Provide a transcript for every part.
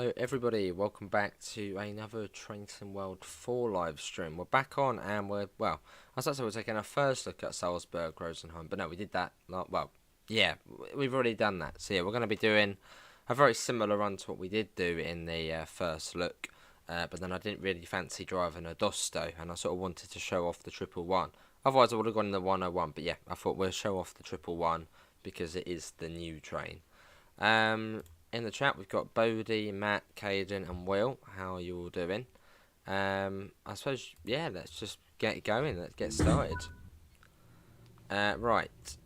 Hello everybody, welcome back to another Trainson World 4 live stream. We're back on and I was about to say we're taking our first look at Salzburg-Rosenheim, but no, we did that, we've already done that. So yeah, we're going to be doing a very similar run to what we did do in the first look, but then I didn't really fancy driving a Dosto, and I sort of wanted to show off the 111. Otherwise I would have gone in the 101, but yeah, I thought we'll show off the 111 because it is the new train. In the chat, we've got Bodie, Matt, Caden, and Will. How are you all doing? I suppose, yeah, let's just get going. Let's get started. Right.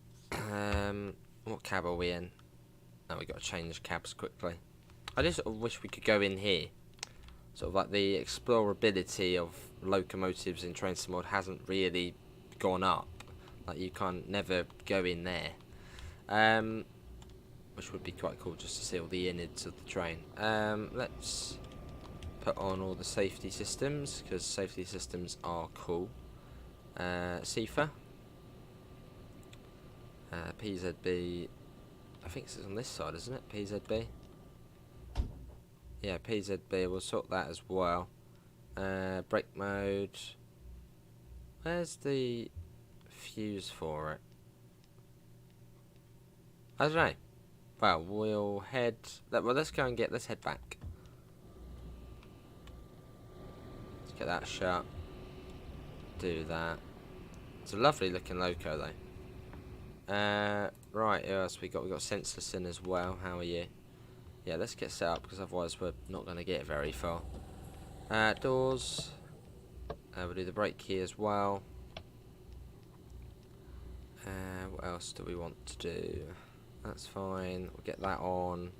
What cab are we in? Oh, we've got to change cabs quickly. I just sort of wish we could go in here. Sort of like the explorability of locomotives in Trainson World hasn't really gone up. Like, you can't never go in there. Which would be quite cool just to see all the innards of the train. Let's put on all the safety systems, because safety systems are cool. CIFA. PZB. I think this is on this side, isn't it? PZB. Yeah, PZB. We'll sort that as well. Brake mode. Where's the fuse for it? I don't know. Well, we'll head. Let's head back. Let's get that shut. Do that. It's a lovely looking loco, though. Right, who else we got? We got senseless in as well. How are you? Yeah, let's get set up because otherwise we're not going to get very far. Doors. We'll do the brake key as well. What else do we want to do? That's fine. We'll get that on.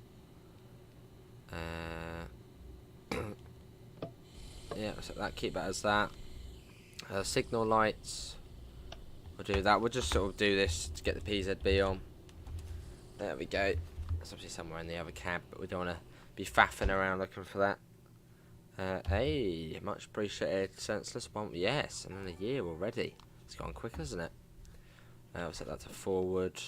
Yeah, set that. Keep that as that. Signal lights. We'll do that. We'll just sort of do this to get the PZB on. There we go. It's obviously somewhere in the other cab, but we don't want to be faffing around looking for that. Hey, much appreciated. Senseless one. Yes, and in a year already. It's gone quick, hasn't it? We'll set that to forward.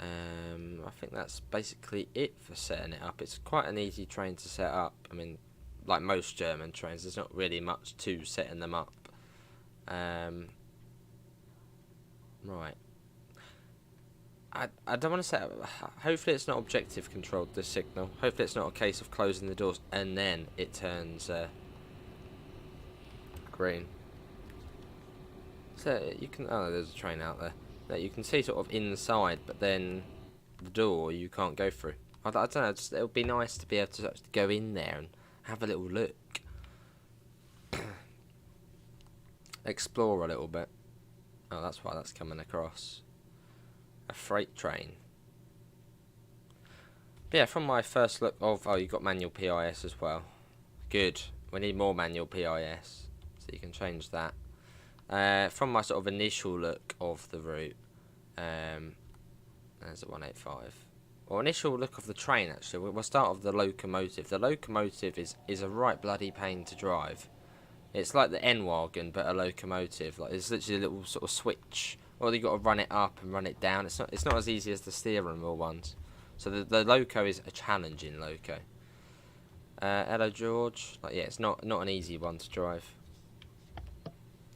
I think that's basically it for setting it up. It's quite an easy train to set up. I mean, like most German trains, there's not really much to setting them up. Right. I don't want to set up. Hopefully it's not objective controlled, this signal. Hopefully it's not a case of closing the doors and then it turns green. So you can. Oh, there's a train out there. That you can see sort of inside, but then the door you can't go through. I don't know, it would be nice to be able to actually go in there and have a little look. Explore a little bit. Oh, that's why that's coming across. A freight train. But yeah, from my first look of... Oh, you got manual PIS as well. Good. We need more manual PIS. So you can change that. From my sort of initial look of the route, there's a 185. Well, initial look of the train actually. We'll start with the locomotive. The locomotive is a right bloody pain to drive. It's like the N-Wagon, but a locomotive. Like it's literally a little sort of switch. Or you got to run it up and run it down. It's not as easy as the steering wheel ones. So the loco is a challenging loco. Hello George. Like yeah, it's not an easy one to drive.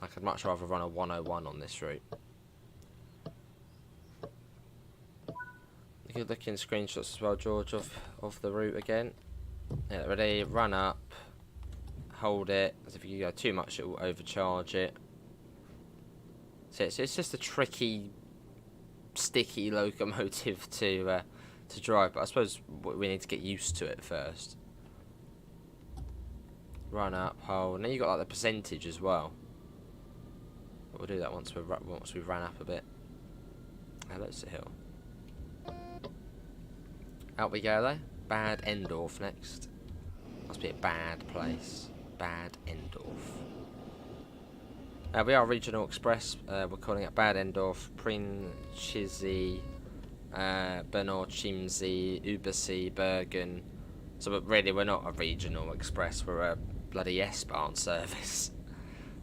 Like I'd much rather run a 101 on this route. Good looking screenshots as well, George, of the route again. Yeah, ready, run up, hold it, as if you go too much it will overcharge it. So it's just a tricky, sticky locomotive to drive, but I suppose we need to get used to it first. Run up, hold, and then you got like the percentage as well. But we'll do that once we've ran up a bit. Hello, it's a hill. Out we go though. Bad Endorf next. Must be a bad place. Bad Endorf. We are Regional Express. We're calling it Bad Endorf, Prien, Bernau, Ubersee, Bergen. So but really we're not a Regional Express, we're a bloody S-Bahn service.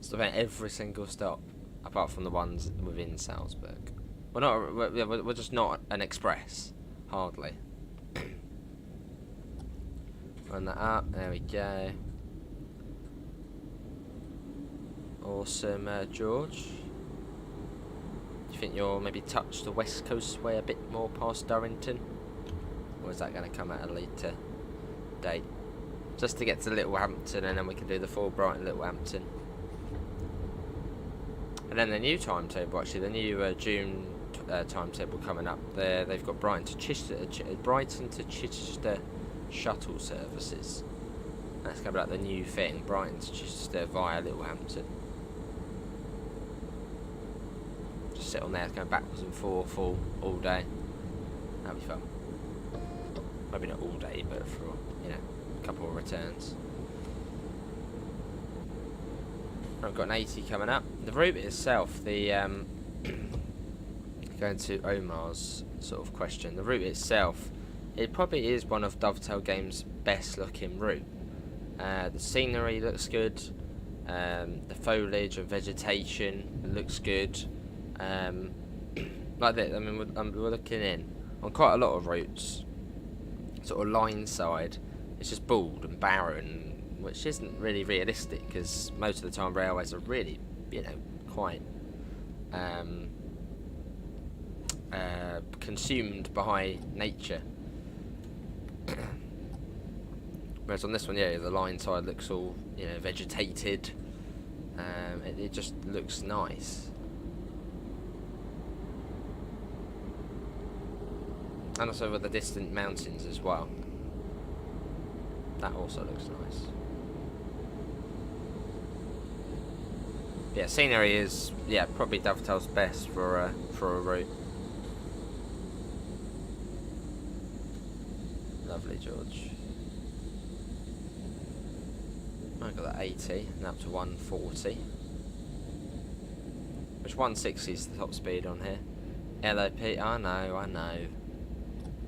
So we're every single stop, apart from the ones within Salzburg. We're just not an express, hardly. Run that up. There we go. Awesome, George. Do you think you'll maybe touch the West Coast way a bit more past Durrington? Or is that going to come at a later date? Just to get to Littlehampton, and then we can do the full Brighton Littlehampton. And then the new timetable, actually, the new June timetable coming up. They've got Brighton to Chichester shuttle services. That's going to be like the new thing, Brighton to Chichester via Littlehampton. Just sit on there, going backwards and forth all day. That'll be fun. Maybe not all day, but for, you know, a couple of returns. I've got an 80 coming up. The route itself, the going to Omar's sort of question, the route itself, it probably is one of Dovetail Games' best looking route. The scenery looks good, the foliage and vegetation looks good. Like that, I mean, we're looking in on quite a lot of routes, sort of line side. It's just bald and barren, which isn't really realistic because most of the time railways are really, you know, quite consumed by nature. Whereas on this one, yeah, the line side looks all, you know, vegetated. It just looks nice. And also with the distant mountains as well. That also looks nice. Yeah, scenery is, yeah, probably Dovetail's best for a route. Lovely, George. I got that 80 and up to 140. Which 160 is the top speed on here. LOP, I know.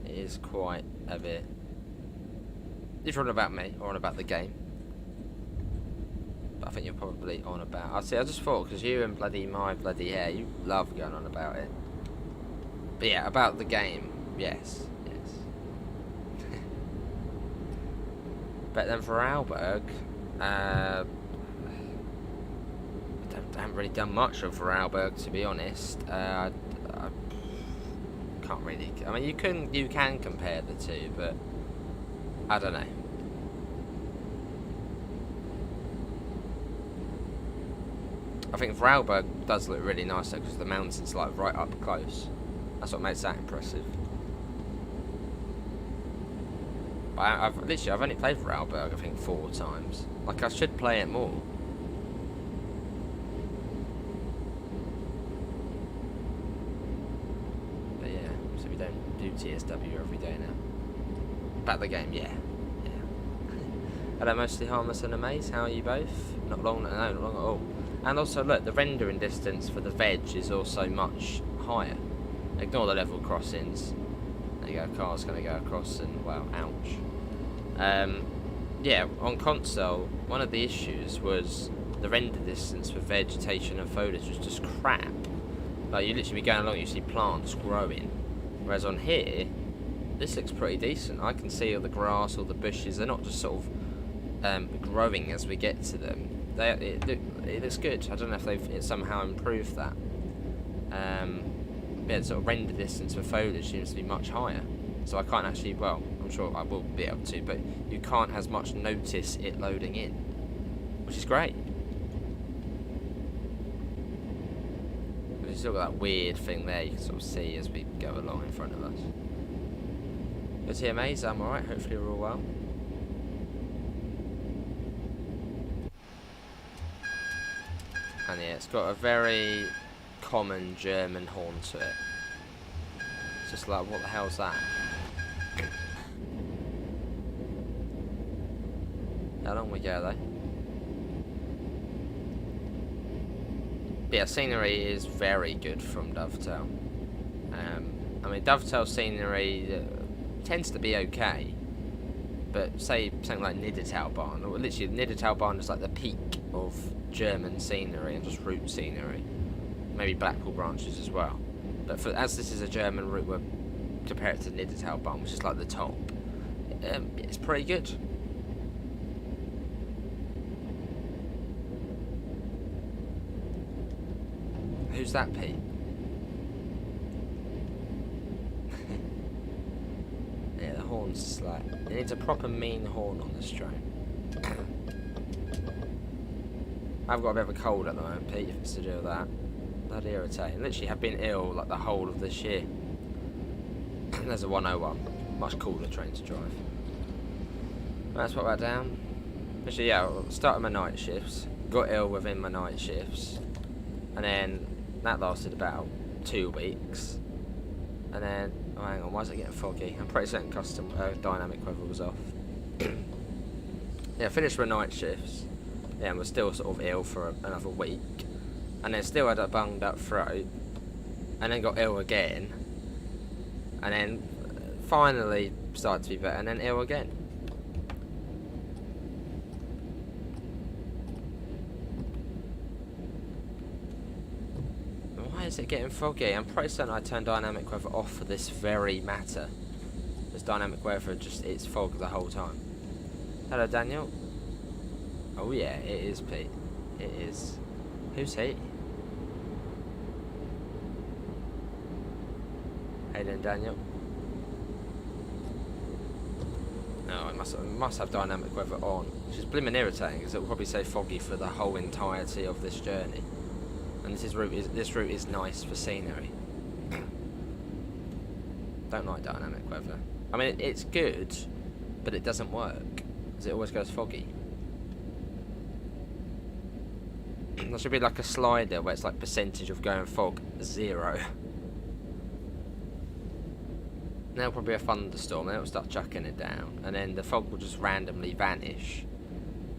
It is quite a bit. If you're on about me or on about the game. But I think you're probably on about... I just thought, because you and my bloody hair, you love going on about it. But yeah, about the game, yes. But then for Vorarlberg, I haven't really done much of Vorarlberg, to be honest. I can't really... I mean, you can compare the two, but I don't know. I think Vorarlberg does look really nice though, because the mountain's like right up close. That's what makes that impressive. But I've only played Vorarlberg, I think 4 times. Like, I should play it more. But yeah, so we don't do TSW every day now. About the game, yeah. Hello, mostly harmless and amazed. How are you both? Not long, no, not long at all. And also, look, the rendering distance for the veg is also much higher. Ignore the level crossings. There you go, car's going to go across and, well, ouch. Yeah, on console, one of the issues was the render distance for vegetation and foliage was just crap. Like, you literally be going along, you see plants growing. Whereas on here, this looks pretty decent. I can see all the grass, all the bushes. They're not just sort of growing as we get to them. It looks good. I don't know if they've somehow improved that. Yeah, the sort of render distance for foliage seems to be much higher. So I can't actually, well, I'm sure I will be able to, but you can't as much notice it loading in, which is great. But you've still got that weird thing there you can sort of see as we go along in front of us. But TMAs, I'm alright, hopefully we're all well. And yeah, it's got a very common German horn to it. It's just like, what the hell's that? How long we go though? But yeah, scenery is very good from Dovetail. I mean, Dovetail scenery tends to be okay, but say something like Niedertalbahn, or literally Niedertalbahn is like the peak of German scenery and just route scenery. Maybe Blackpool branches as well. But as this is a German route, we'll compare it to Niedertalbahn, which is like the top. It's pretty good. Who's that, Pete? Yeah, the horn's like... It needs a proper mean horn on this train. I've got a bit of a cold at the moment, Pete, if it's to do with that. Bloody irritating. Literally have been ill like the whole of this year. There's a 101. Much cooler train to drive. Let's put that down. Actually, yeah, I started my night shifts. Got ill within my night shifts. And then that lasted about 2 weeks. And then, oh hang on, why is it getting foggy? I'm pretty certain custom dynamic weather was off. Yeah, finished my night shifts. Yeah, and was still sort of ill for another week. And then still had a bunged up throat. And then got ill again. And then finally started to be better, and then ill again. Why is it getting foggy? I'm pretty certain I turned dynamic weather off for this very matter. This dynamic weather just, it's fog the whole time. Hello, Daniel. Oh yeah, it is Pete. It is. Who's he? Hey then, Daniel. No, it must have dynamic weather on, which is blimmin' irritating because it will probably say foggy for the whole entirety of this journey. And this route is nice for scenery. Don't like dynamic weather. I mean, it's good, but it doesn't work because it always goes foggy. There should be like a slider where it's like percentage of going fog 0. There'll probably be a thunderstorm, then it'll start chucking it down, and then the fog will just randomly vanish,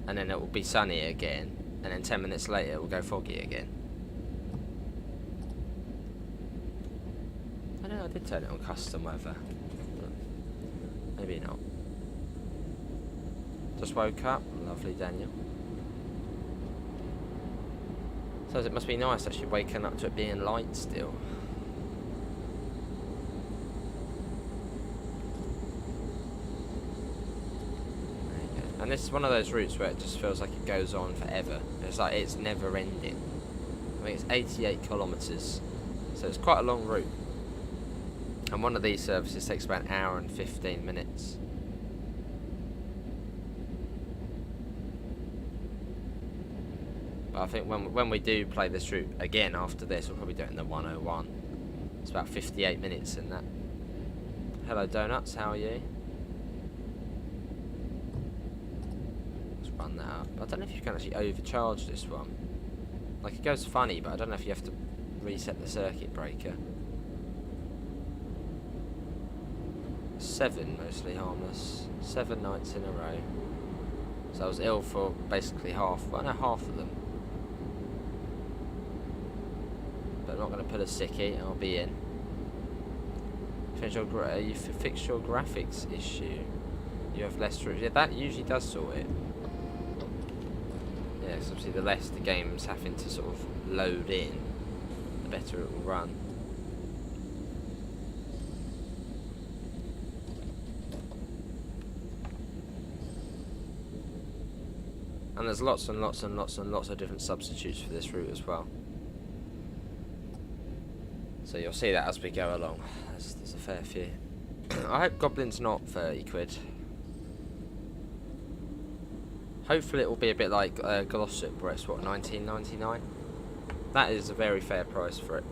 and then it will be sunny again, and then 10 minutes later it will go foggy again. I know I did turn it on custom weather, but maybe not. Just woke up, lovely Daniel. So it must be nice actually waking up to it being light still. And this is one of those routes where it just feels like it goes on forever. It's like it's never ending. I mean, it's 88 kilometres, so it's quite a long route. And one of these services takes about an hour and 15 minutes. But I think when we do play this route again after this, we'll probably do it in the 101. It's about 58 minutes in that. Hello Donuts, how are you? Run that up. I don't know if you can actually overcharge this one. Like, it goes funny, but I don't know if you have to reset the circuit breaker. 7 mostly harmless. 7 nights in a row. So I was ill for basically half of them. But I'm not going to put a sickie, I'll be in. You fixed your graphics issue. You have less room. Yeah, that usually does sort it. Yeah, because obviously the less the game's having to sort of load in, the better it will run. And there's lots and lots and lots and lots of different substitutes for this route as well. So you'll see that as we go along. There's a fair few. I hope Goblin's not 30 quid. Hopefully it will be a bit like Glossop, where it's what, 19.99? That is a very fair price for it.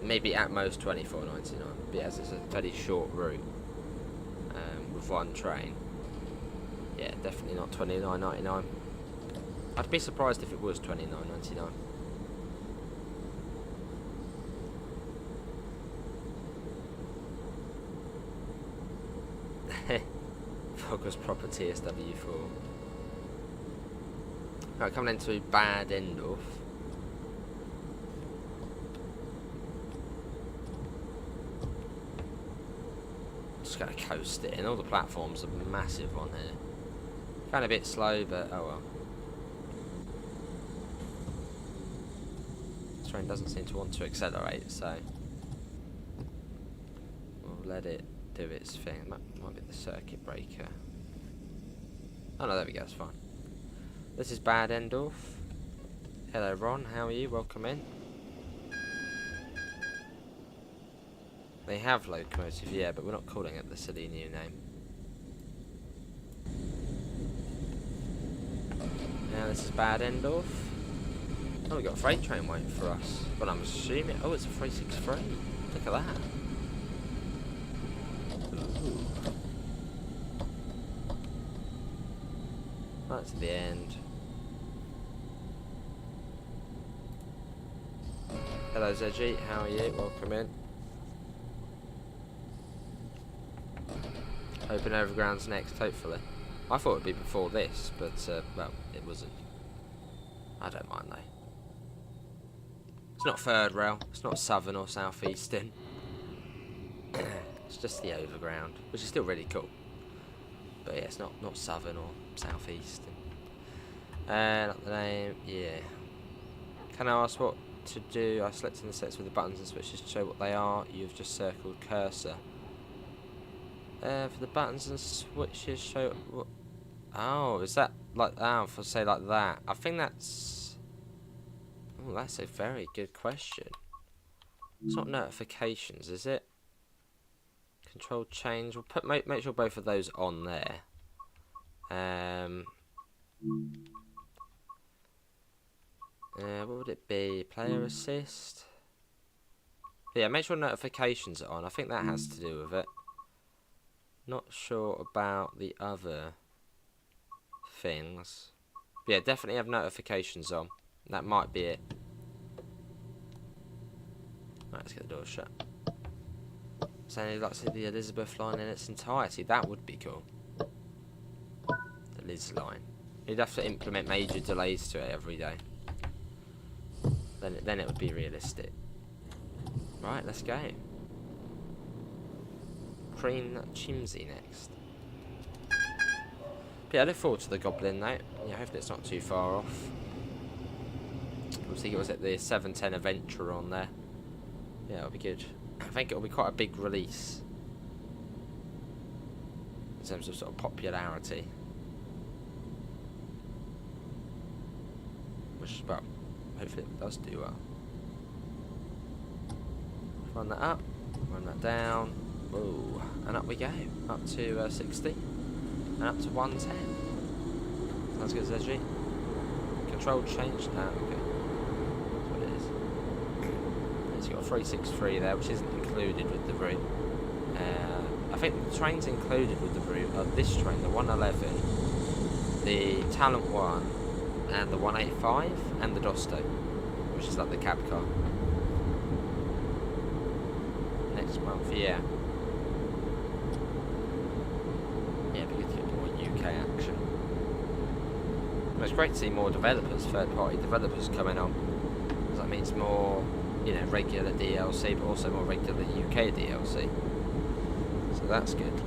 Maybe at most 24.99, but as it's a very short route with one train. Yeah, definitely not 29.99. I'd be surprised if it was 29.99. Focus proper TSW4. Right, coming into Bad Endorf. Just gonna coast it in. All the platforms are massive on here. Kind of a bit slow, but oh well. This train doesn't seem to want to accelerate, so we'll let it do its thing. Might be the circuit breaker. Oh no, there we go, it's fine. This is Bad Endorf. Hello Ron, how are you? Welcome in. They have Locomotive, yeah, but we're not calling it the silly new name. Now this is bad Endorf. Oh, we've got a freight train waiting for us. Well, I'm assuming... Oh, it's a 363. Look at that. Ooh. Right to the end. Hello Zedgy, how are you? Welcome in. Open Overground's next, hopefully. I thought it would be before this, but, well, it wasn't. I don't mind, though. It's not third rail, it's not southern or southeastern. It's just the Overground, which is still really cool. But yeah, it's not southern or southeastern. Not the name, yeah. Can I ask what to do? I selected the sets with the buttons and switches to show what they are. You've just circled cursor. For the buttons and switches show what... Oh, is that like that? If I say like that, I think that's... Oh, that's a very good question. It's not notifications, is it? Control change. We'll put make sure both of those on there. What would it be? Player assist. But yeah, make sure notifications are on. I think that has to do with it. Not sure about the other things. But yeah, definitely have notifications on. That might be it. Right, let's get the door shut. So I'd like to see the Elizabeth line in its entirety. That would be cool. The Liz line. You'd have to implement major delays to it every day. Then it would be realistic. Right, let's go. Prien Chimsey next. But yeah, I look forward to the Goblin though. Yeah, hopefully it's not too far off. Obviously it was at the 710 Adventure on there. Yeah, it'll be good. I think it'll be quite a big release. In terms of sort of popularity. Which, well, hopefully it does do well. Run that up, run that down. Whoa, and up we go. Up to 60. And up to 110. Sounds good, ZG. Control change. Ah, okay. That's what it is. It's got a 363 there, which isn't included with the route. I think the trains included with the route are this train, the 111, the Talent 1, and the 185, and the Dosto, which is like the cab car. Next month, yeah. Action. But it's great to see more developers, third-party developers coming on. Because that means more, you know, regular DLC, but also more regular UK DLC. So that's good.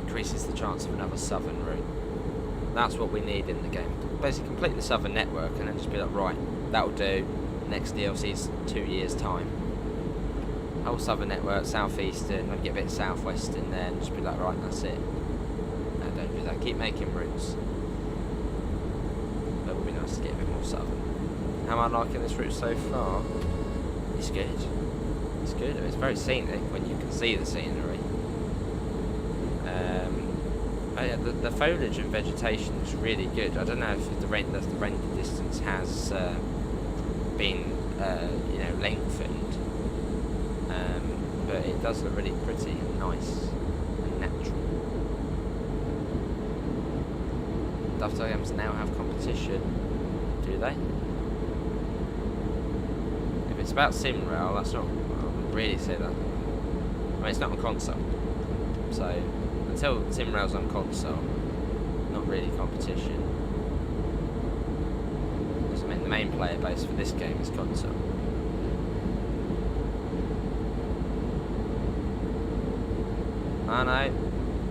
Increases the chance of another southern route. That's what we need in the game. Basically, complete the southern network and then just be like, right, that'll do. Next DLC's 2 years' time. Whole southern network, southeastern, maybe get a bit southwestern there, and just be like, right, that's it. Don't do that. Keep making routes. But it would be nice to get a bit more southern. How am I liking this route so far? It's good. It's good. It's very scenic when you can see the scenery. The foliage and vegetation is really good. I don't know if the render distance has been you know, lengthened, but it does look really pretty and nice and natural. Dovetail games now have competition, do they? If it's about SimRail, that's not, I wouldn't really say that. I mean, it's not on console, so until SimRail's on console, not really competition. Because I mean, the main player base for this game is console. I know.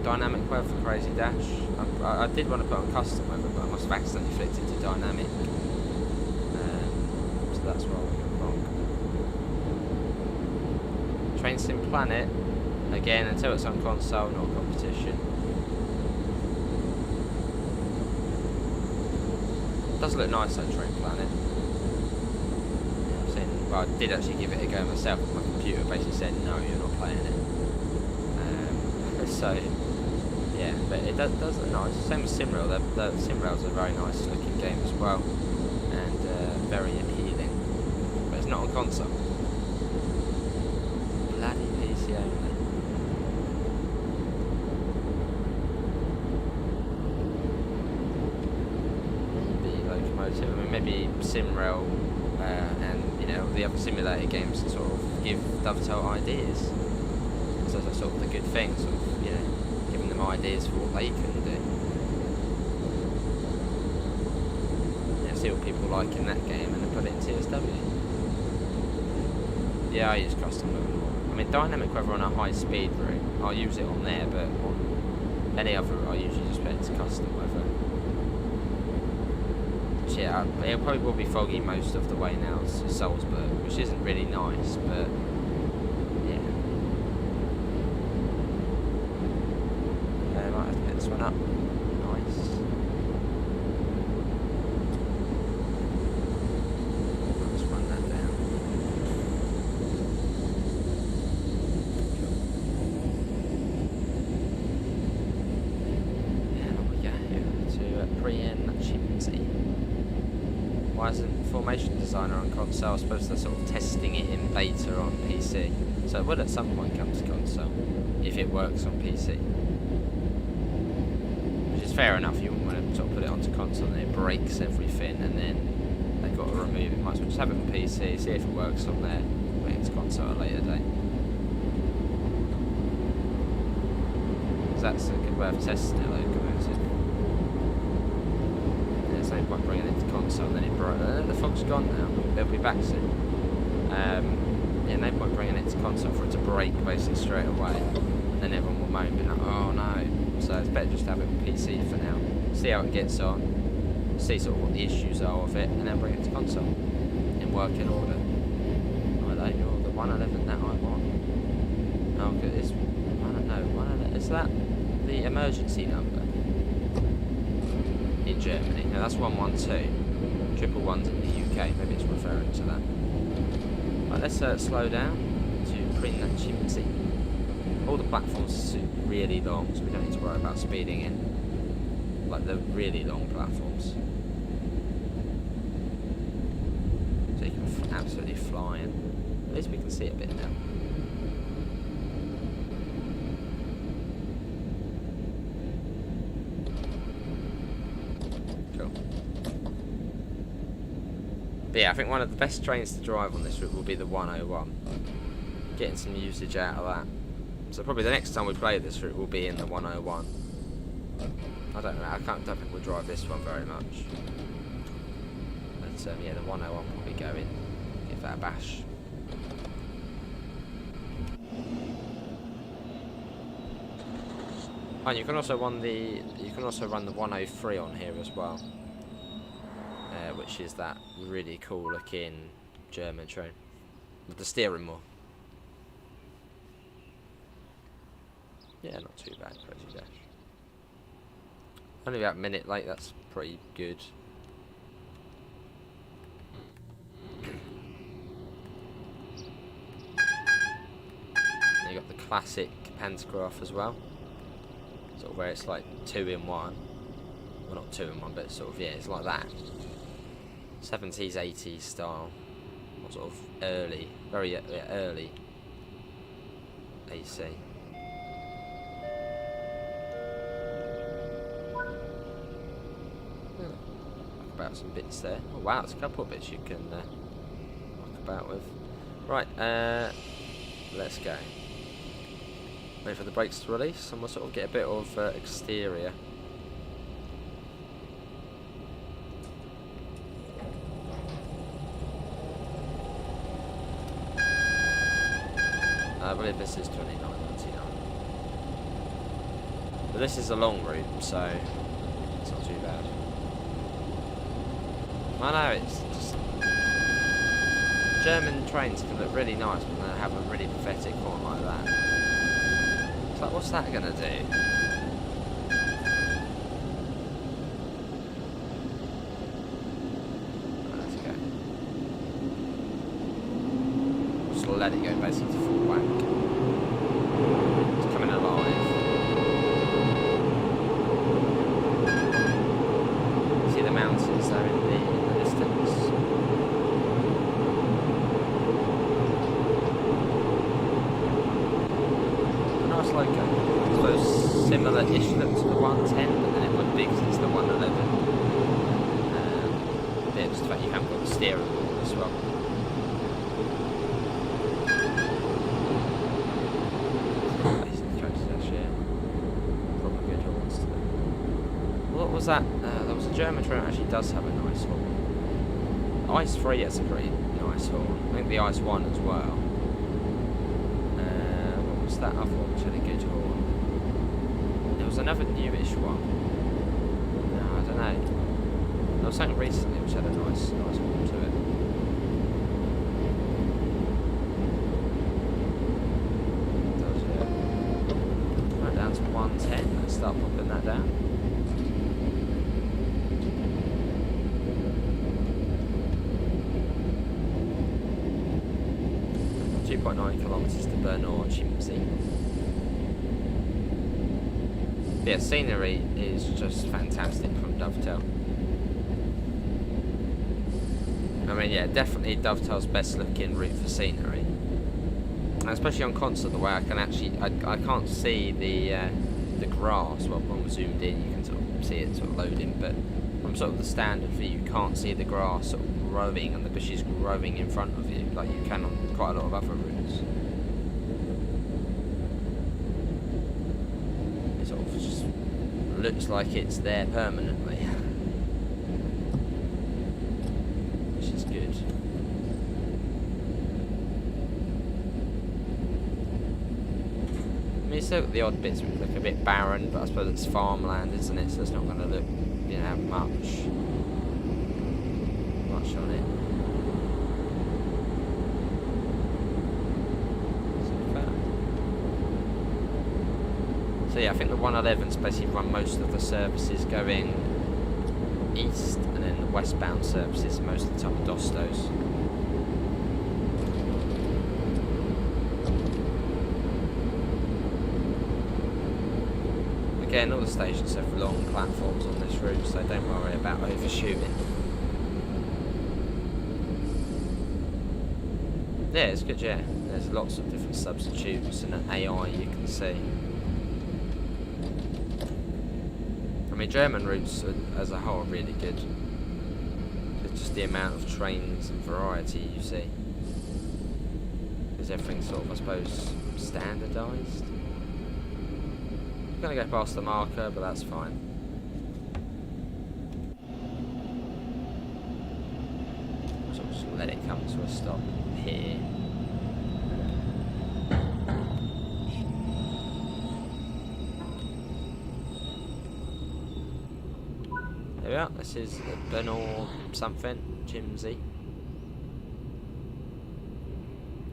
Dynamic weather for Crazy Dash. I did want to put on custom weather, but I must have accidentally flicked it to dynamic. So that's where I went wrong. Train Sim Planet. Again, until it's on console, not competition. Does look nice, that Train Planet. well, I did actually give it a go myself, but my computer basically said, no, you're not playing it. So, yeah, but it does look nice. Same with SimRail. The SimRail's a very nice looking game as well, and very appealing. But it's not on console. Bloody PC only. Maybe Locomotive. I mean, maybe SimRail and the other simulator games to sort of give Dovetail ideas. So that's sort of the good thing, sort of, giving them ideas for what they can do. See what people like in that game and then put it in TSW. Yeah, I use custom weather more. I mean, dynamic weather on a high speed route, I'll use it on there, but on any other route, I usually just put it to custom weather. Which, yeah, it probably will be foggy most of the way now to Salzburg, which isn't really nice, but yeah. I might have to pick this one up. Nice. Let's run that down. And on we go to Prien. Why isn't Formation Designer on console? I suppose they're sort of testing it in beta on PC. So it will at some point come to console, if it works on PC. Which is fair enough, you wouldn't want to sort of put it onto console and it breaks everything and then they've got to remove it. Might as well just have it on PC, see if it works on there, bring it to console at a later date. Because that's a good way of testing it, Locomotive. There's no point bringing it to console and then it broke. The fog's gone now, they'll be back soon. Yeah, no point bringing it to console for it to break basically straight away. And then everyone will moan, be like, oh no. So it's better just have it on PC for now. See how it gets on, see sort of what the issues are of it, and then bring it to console in working order. Oh, you're the 111 that I want. Oh, good. It's, I don't know, 111. Is that the emergency number in Germany? No, that's 112. Triple ones in the UK. Maybe it's referring to that. Right, let's slow down to Prien. All the platforms are really long, so we don't need to worry about speeding in. Like the really long platforms. So you can absolutely fly in. At least we can see a bit now. Cool. But yeah, I think one of the best trains to drive on this route will be the 101. Getting some usage out of that. So probably the next time we play this route will be in the 101. I don't know, don't think we'll drive this one very much. But yeah, the 101 probably go in, give that a bash. Oh, and you can also run the 103 on here as well, which is that really cool looking German train with the steering wheel. Yeah, not too bad, Crazy Dash. Only about a minute late, that's pretty good. And you got the classic pantograph as well. Sort of where it's like 2 in 1. Well, not 2 in 1, but sort of, yeah, it's like that. 70s, 80s style. Or sort of early, very early AC. About some bits there. Oh wow, there's a couple of bits you can knock about with. Right, let's go. Wait for the brakes to release and we'll sort of get a bit of exterior. I believe this is 29.99. But this is a long route, so it's not too bad. I know, it's just German trains can look really nice when they have a really pathetic one like that. It's like, what's that gonna do? Let's go. let it go basically to full whack. It's coming alive. See the mountains there in the distance. A nice logo. I suppose similar-ish look to the 110, but then it would be because it's the 111. Yeah, just the fact you haven't got the steering wheel as well. What was that? There was a German train that actually does have a nice horn. Ice 3 has a pretty nice horn. I think the Ice 1 as well. What was that other one which had a good horn? There was another newish one. No, I don't know. There was something recently which had a nice horn to it. Does, yeah. Right down to 110. Let's start popping that down. 2.9 kilometres to Bernau, Chiemsee. Yeah, scenery is just fantastic from Dovetail. I mean, yeah, definitely Dovetail's best looking route for scenery. And especially on concert, the way I can actually, I can't see the grass. Well, when we're zoomed in, you can sort of see it sort of loading, but from sort of the standard view, you can't see the grass sort of growing and the bushes growing in front of you like you can on quite a lot of other routes. It sort of just looks like it's there permanently, which is good. I mean, still got the odd bits which look a bit barren, but I suppose it's farmland, isn't it? So it's not going to look, you know, much on it. So yeah, I think the 111's basically run most of the services going east, and then the westbound services most of the time are Dostos. Again, all the stations have long platforms on this route, so don't worry about overshooting. Yeah, it's good, yeah. There's lots of different substitutes and an AI you can see. I mean, German routes are, as a whole, are really good. It's just the amount of trains and variety you see. Because everything's sort of, I suppose, standardised. I'm going to go past the marker, but that's fine. So I'll just let it come to a stop here. There we are, this is Bernau something, Chiemsee.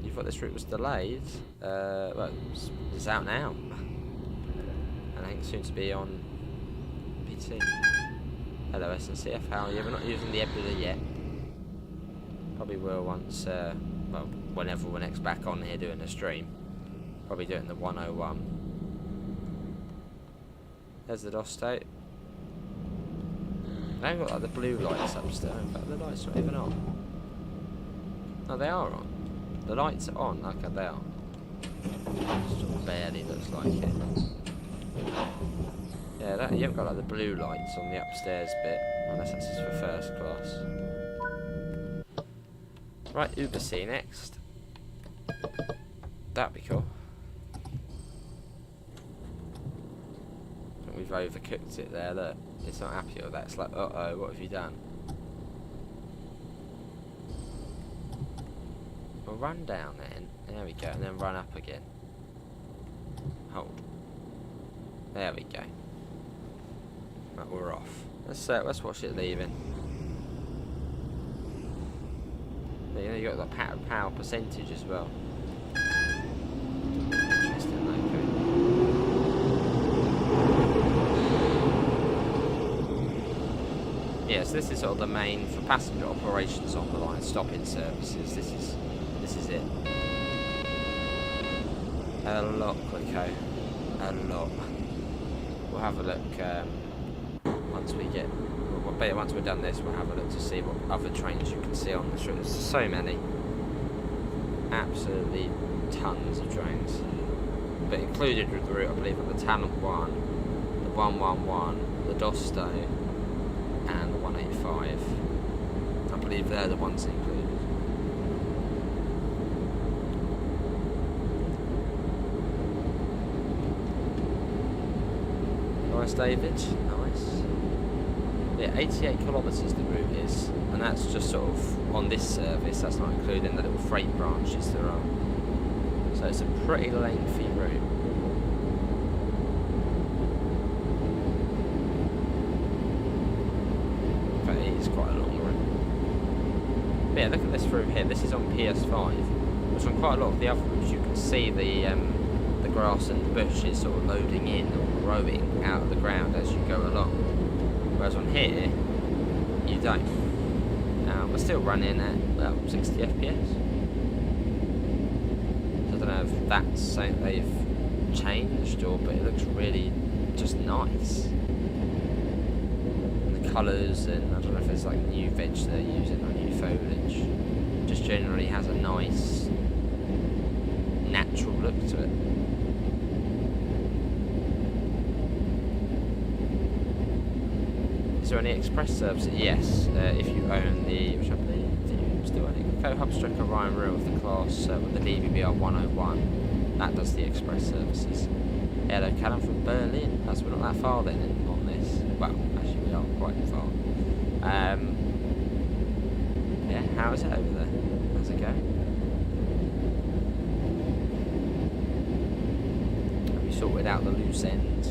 You thought this route was delayed? Well, it's out now. And I think soon to be on PT. Hello SNCF, how are you? We're not using the Ebula yet. Probably will once, well, whenever we're next back on here doing a stream. Probably doing the 101. There's the Dosto. They haven't got like the blue lights upstairs. In fact, the lights aren't even on. No, they are on. The lights are on. Okay, they are. Just barely looks like it. Yeah, that, you haven't got like the blue lights on the upstairs bit, unless that's just for first class. Right, Ubersee next. That'd be cool. We've overcooked it there, look. It's not happy with that. It's like, uh-oh, what have you done? We'll run down then. There we go, and then run up again. Hold. There we go. Right, we're off. Let's watch it leaving. You know, you got the power percentage as well. Interesting, okay. Yes, this is sort of the main for passenger operations on the line, stopping services. This is it. A lot quicker. A lot. We'll have a look once we get... Well, once we're done this, we'll have a look to see what other trains you can see on the street. There's so many. Absolutely tons of trains. But included with the route, I believe, are the Talent 1, the 111, the Dosto, and the 185. I believe they're the ones included. Nice, David. Nice. Yeah, 88 kilometres the route is, and that's just sort of on this service. That's not including the little freight branches there are. So it's a pretty lengthy route. But it is quite a long route. But yeah, look at this route here. This is on PS5, which on quite a lot of the other routes you can see the grass and the bushes sort of loading in or growing out of the ground as you go along. Whereas on here, you don't. We're still running at well 60 FPS. So I don't know if that's something they've changed or, but it looks really just nice. And the colours, and I don't know if it's like new veg they're using or new foliage. Just generally has a nice natural look to it. Is there any express service? Yes, if you own the, which I believe you still own it, Hubstruck Orion Rail with the class with the DVBR 101. That does the express services. Hello, Callum from Berlin. That's we're not that far then on this. Well, actually we are quite far. Yeah, how is it over there? How's it going? Have you sorted out the loose ends?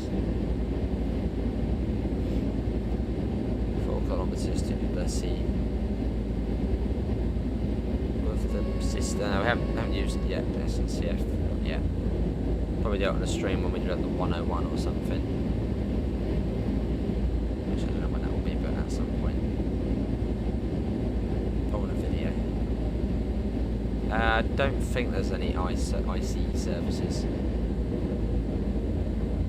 4 kilometres to Ubersee. With the sister. No, we haven't used it yet, SNCF. Not yet. Probably do it on a stream when we do it at the 101 or something. Which I don't know when that will be, but at some point. Or on a video. I don't think there's any IC services.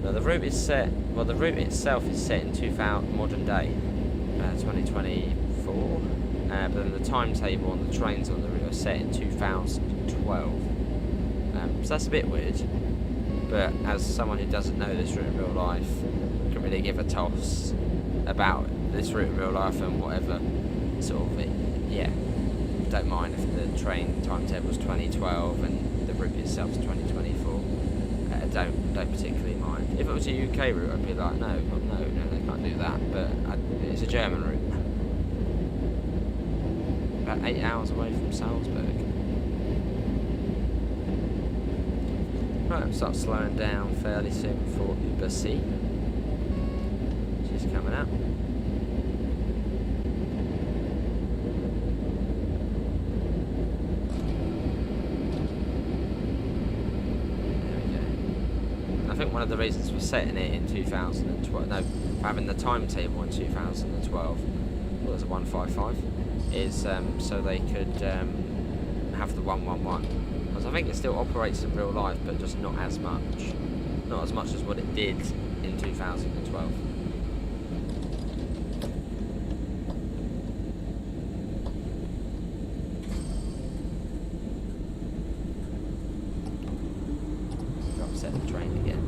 No, the route is set. Well, the route itself is set in 2000 modern day, 2024. But then the timetable on the trains on the route are set in 2012. So that's a bit weird. But as someone who doesn't know this route in real life, can really give a toss about this route in real life and whatever sort of it. Yeah, don't mind if the train timetable is 2012 and the route itself is 2024. Don't particularly mind. If it was a UK route, I'd be like, no, they can't do that. But it's a German route. About 8 hours away from Salzburg. Right, we'll start slowing down fairly soon for Ubersee. She's coming out. I think one of the reasons for setting it in 2012, no, for having the timetable in 2012, well, there's a 155, is so they could have the 111. Because I think it still operates in real life, but just not as much. Not as much as what it did in 2012. Set the train again.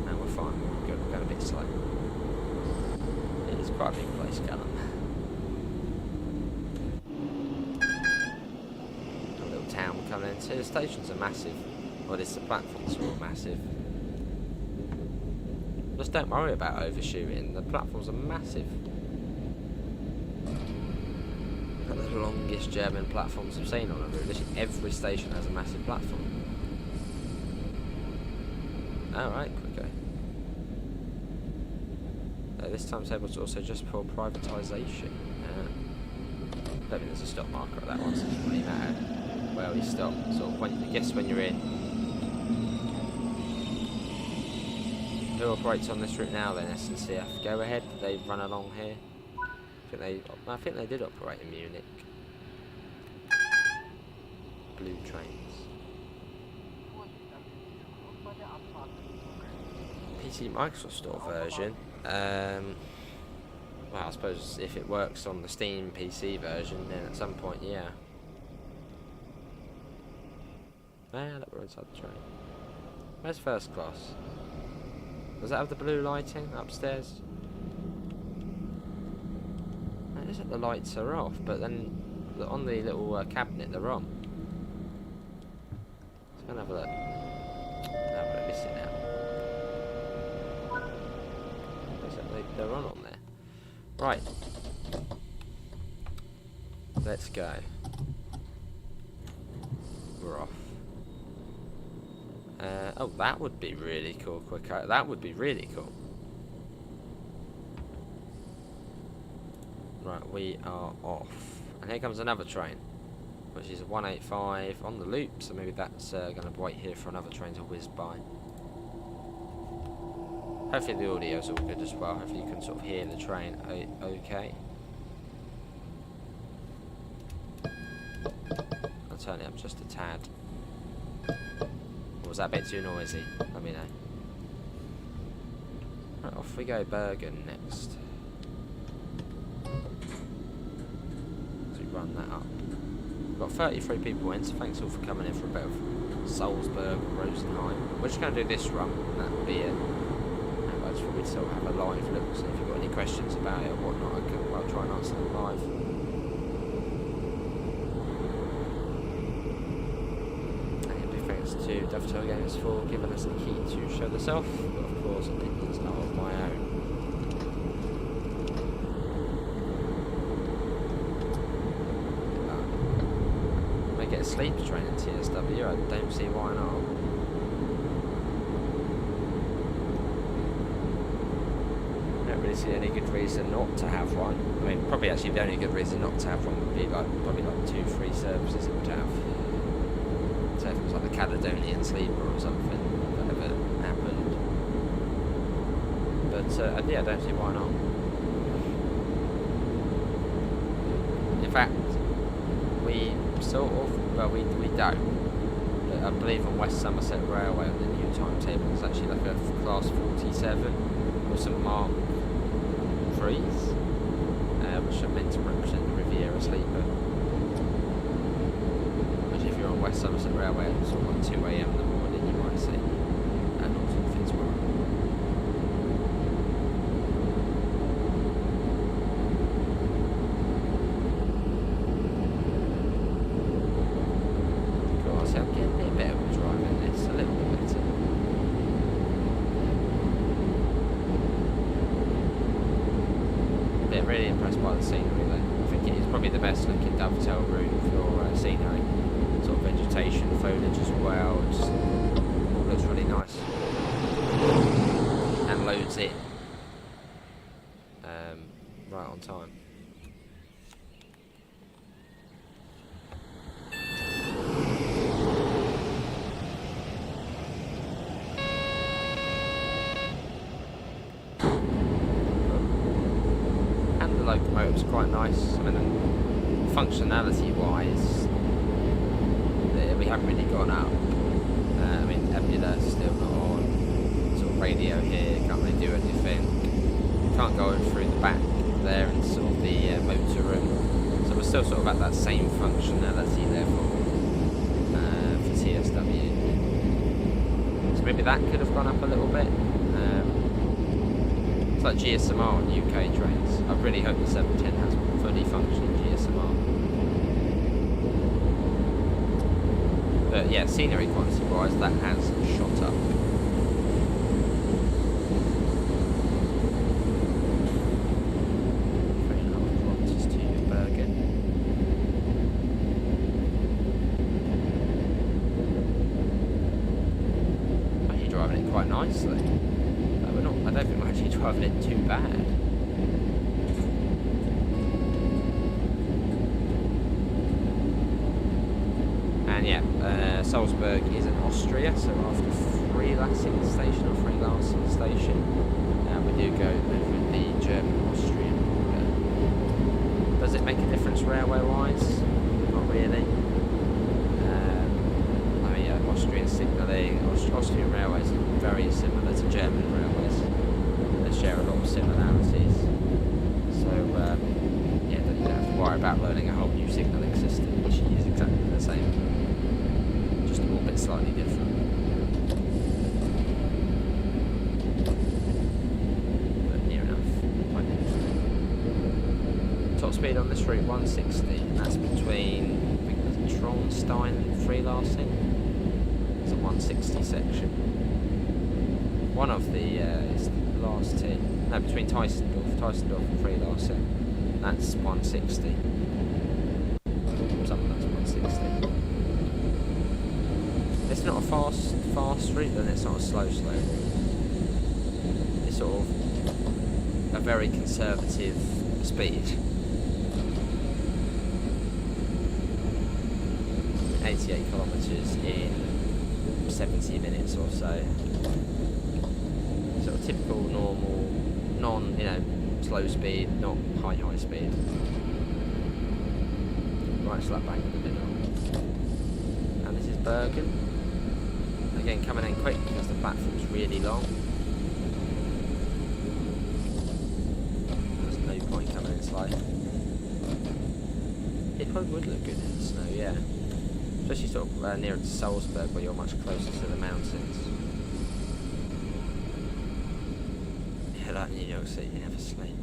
No, we're fine. We're good. We're going a bit slow. It is quite a big place, Callum. A little town we're coming into. The stations are massive. Well, at least the platforms are all massive. Just don't worry about overshooting. The platforms are massive. One of the longest German platforms I've seen on a route. Literally every station has a massive platform. Alright, quicker. This timetable's also just for privatisation. I don't think there's a stop marker at that one, so it doesn't really matter where we stop. Sort of I guess when you're in. Who operates on this route now then, SNCF? Go ahead, they run along here. I think they did operate in Munich. Blue trains. PC Microsoft Store version. Well, I suppose if it works on the Steam PC version, then at some point, yeah. Ah, look, we're inside the train. Where's first class? Does that have the blue lighting upstairs? It looks like the lights are off, but then on the little cabinet they're on. Let's go and have a look. No, we're gonna miss it now. They're on there. Right. Let's go. We're off. Oh, that would be really cool. That would be really cool. Right, we are off. And here comes another train, which is a 185 on the loop, so maybe that's going to wait here for another train to whiz by. Hopefully the audio's all good as well. Hopefully you can sort of hear the train okay. I'll turn it up just a tad. Or was that a bit too noisy? Let me know. Right, off we go, Bergen next. So we run that up. We've got 33 people in, so thanks all for coming in for a bit of Salzburg-Rosenheim. We're just going to do this run, and that'll be it. I just thought we'd still have a live look, so if you've got any questions about it or whatnot, I'll try and answer them live. To Dovetail Games for giving us the key to show this off, but of course opinions are of my own. May get a sleeper train in TSW, I don't see why not. I don't really see any good reason not to have one. I mean, probably actually the only good reason not to have one would be probably like 2 free services it would have. So if it was like the Caledonian Sleeper or something, whatever happened. But yeah, I don't see why not. In fact, we sort of, well, we don't. But I believe on West Somerset Railway on the new timetable, it's actually like a class 47 with some Mark 3s, which are meant to represent the Riviera Sleeper. West Somerset Railway at sort of like 2 AM in the morning, you might see, and all sort of things were. Cool, see, I'm getting a bit better with driving this, a little bit better. Yeah, really impressed by the scenery though. I think it is probably the best looking dovetail route for scenery. Sort of vegetation, foliage as well, it just all looks really nice and loads in right on time. And the locomotive's quite nice. I mean, functionality wise, we haven't really gone up. I mean, Nebula's still not on. Sort of radio here, can't really do anything. Can't go through the back there and sort of the motor room. So we're still sort of at that same functionality level for TSW. So maybe that could have gone up a little bit. It's like GSMR on UK trains. I really hope the 710 has fully functioning GSMR. But yeah, scenery quantity wise, that has shot up. Kilometres to Bergen. Actually driving it quite nicely. I don't think we're actually driving it too bad. And yeah, Salzburg is in Austria, so after Freilassing station or Freilassing station, we do go over the German-Austrian border. Does it make a difference railway-wise? Not really. I mean, Austrian signalling, Austrian railways are very similar to German railways. They share a lot of similarities. So, yeah, you don't have to worry about learning a whole new signalling system, which is exactly the same, just a little bit slightly different. But near enough, quite near. Top speed on this route 160, and that's between, I think it's Traunstein and Freilassing. It's a 160 section. One of the is the last two. No, between Teisendorf and Freilassing. That's 160. Something that's 160. It's not a fast route, and it's not a slow route. It's sort of a very conservative speed. 88 kilometres in 70 minutes or so. Sort of typical, normal, slow speed, not high speed. Right slap bang in the middle. And this is Bergen. Again, coming in quick because the platform's really long. There's no point coming in slow. It probably would look good in the snow, yeah. Especially sort of nearer to Salzburg, where you're much closer to the mountains. Yeah, like New York City, you never sleep.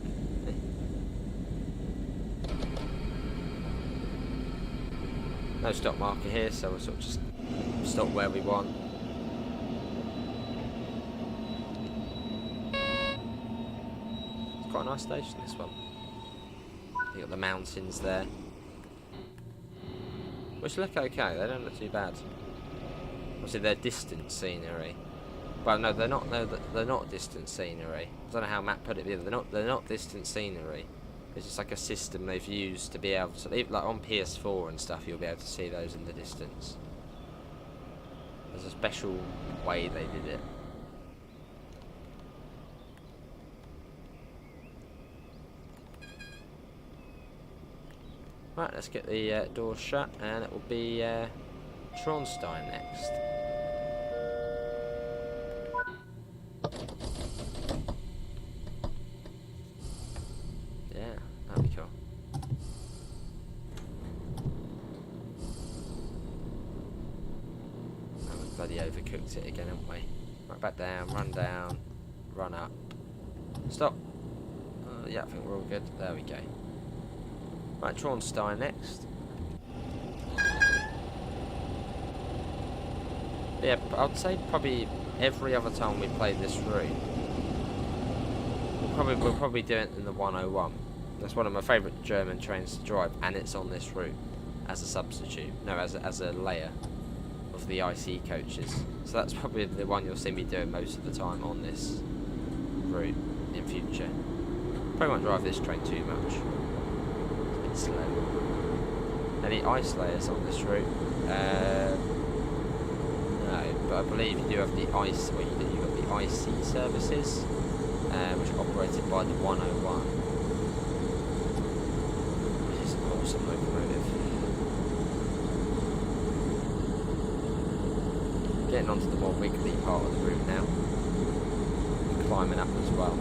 No stop marker here, so we'll sort of just stop where we want. It's quite a nice station, this one. You got the mountains there, which look okay. They don't look too bad. Obviously, they're distant scenery. Well, no, they're not. No, they're not distant scenery. I don't know how Matt put it. Either. They're not distant scenery. It's just like a system they've used to be able to, like on PS4 and stuff. You'll be able to see those in the distance. There's a special way they did it. Right, let's get the doors shut, and it will be Traunstein next. Yeah, that'll be cool. Oh, we bloody overcooked it again, haven't we? Right, back down, run up. Stop. Yeah, I think we're all good. There we go. Right, Traunstein next. Yeah, I'd say probably every other time we play this route, we'll probably do it in the 101. That's one of my favourite German trains to drive, and it's on this route as a substitute. No, as a layer of the IC coaches. So that's probably the one you'll see me doing most of the time on this route in future. Probably won't drive this train too much. Slow. Any ice layers on this route? No, but I believe you do have the ice. Well, you've got the IC services, which are operated by the 101, which is an awesome locomotive. Getting onto the more wiggly part of the route now, and climbing up as well.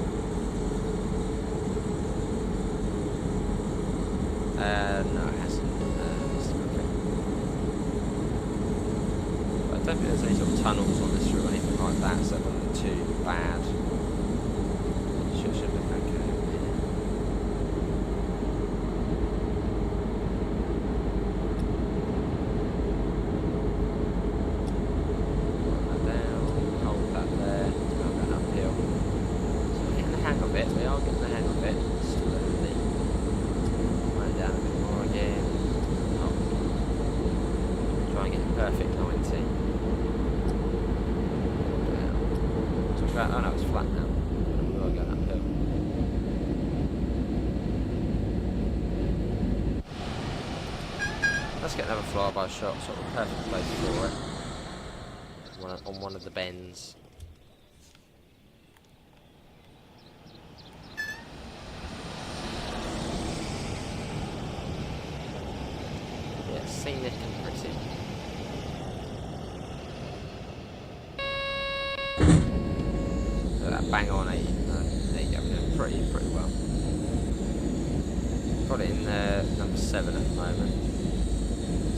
No, it hasn't. Okay. But I don't think there's any sort of tunnels on this route or anything like that, so it wouldn't look too bad. Should look okay. Hold that down, hold that there, it's going uphill. So we're getting the hang of it, we are getting the hang of it, slowly. Down a bit more again. Oh. Try and get a perfect 90. Down. Talk about, oh no, it's flat now. We are going uphill. Let's get another flyby shot, sort of perfect place for it. On one of the bends. Scenic and pretty. bang on 8. There you go, we're doing pretty well. Got it in number 7 at the moment,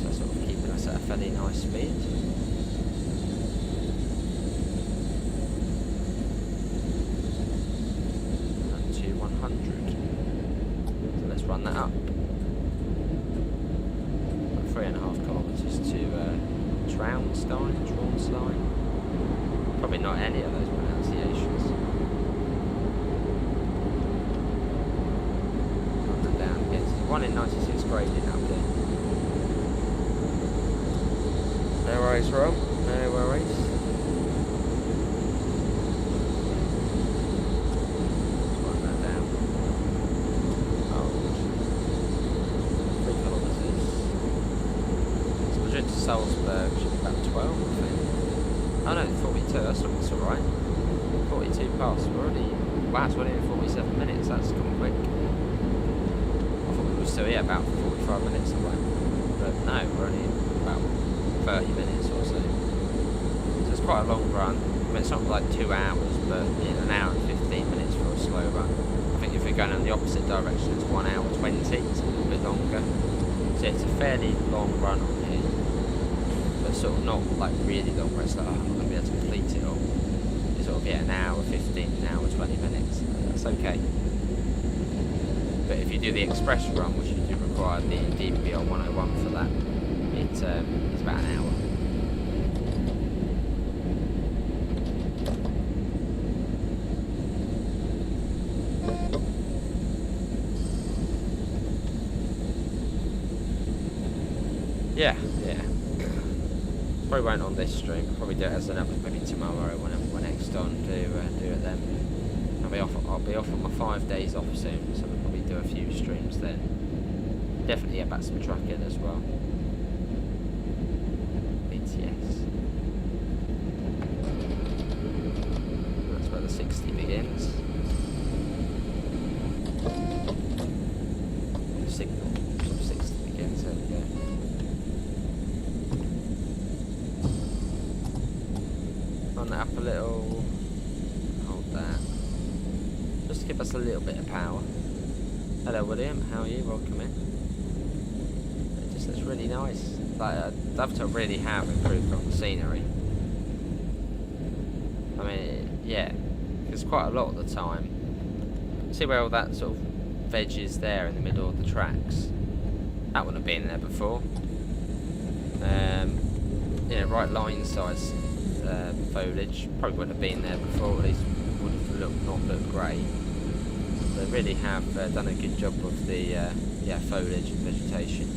so sort of keeping us at a fairly nice speed. Up to 100. So let's run that up. 3.5 kilometres to Traunstein. Probably not any of those pronunciations. Run that down again. So 1 in 96 grading up there. No worries, Rom. No worries. Run that down. Oh, 3 kilometres. So we're to Salzburg, should be about 12, I think. Oh no, 42, that's alright. 42 past, we're already... Wow, it's already in 47 minutes, that's gone quick. I thought we were still, about 45 minutes away. But no, we're only about 30 minutes or so. So it's quite a long run. I mean, it's not like 2 hours, but an hour and 15 minutes for a slow run. I think if you're going in the opposite direction, it's 1 hour 20, it's a little bit longer. So it's a fairly long run on here. But sort of not like really long where it's like, I'm not going to be able to complete it all. It's sort of, an hour 15, an hour 20 minutes. That's okay. But if you do the express run, which you do require the DBR 101 for that, it's about an hour. Yeah. Probably won't on this stream. Probably do it as another, maybe tomorrow when we're next on. Do it then. I'll be off on my 5 days off soon, so we'll probably do a few streams then. Definitely get back some trucking as well. BTS. That's where the 60 begins. Signal. So 60 begins. There we go. Run that up a little. Hold that. Just to give us a little bit of power. Hello William, how are you? Welcome in. It just looks really nice. Like, I'd love to really have improved on the scenery. I mean, because quite a lot of the time. See where all that sort of veg is there in the middle of the tracks? That wouldn't have been there before. Right line size foliage probably wouldn't have been there before, at least would have not looked great. So they really have done a good job of the foliage and vegetation.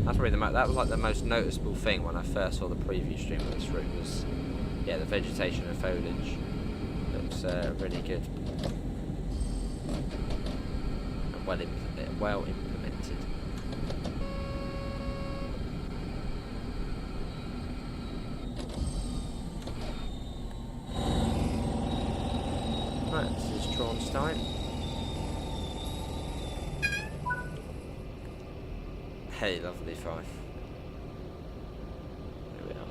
That's really that was like the most noticeable thing when I first saw the preview stream of this route was the vegetation and foliage. Looks really good. Well implemented. Right, this is Traunstein. Hey, lovely 5. There we are.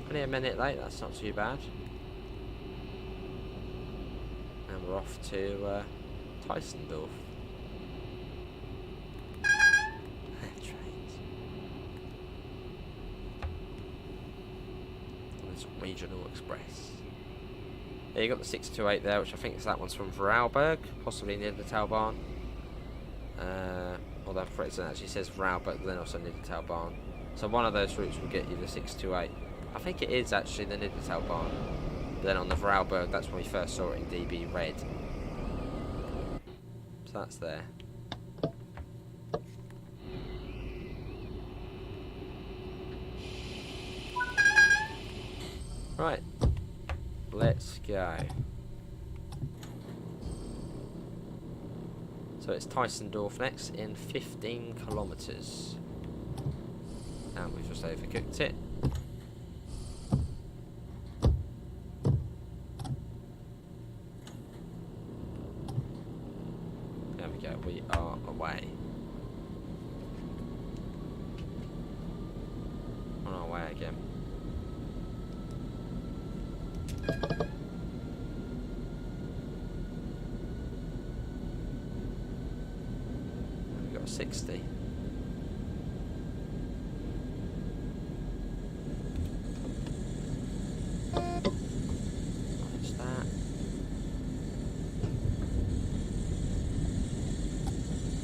Only a minute late, that's not too bad. And we're off to Teisendorf. Regional Express. There you got the 628 there, which I think that one's from Vorarlberg, possibly near the Talbahn. Although I'm afraid it actually says Vorarlberg, but then also near the Talbahn. So one of those routes will get you the 628. I think it is actually the near the Talbahn. But then on the Vorarlberg, that's when we first saw it in DB red. So that's there. Right, let's go. So it's Teisendorf next in 15 kilometres. And we've just overcooked it. There we go, we are away. 60. That's that.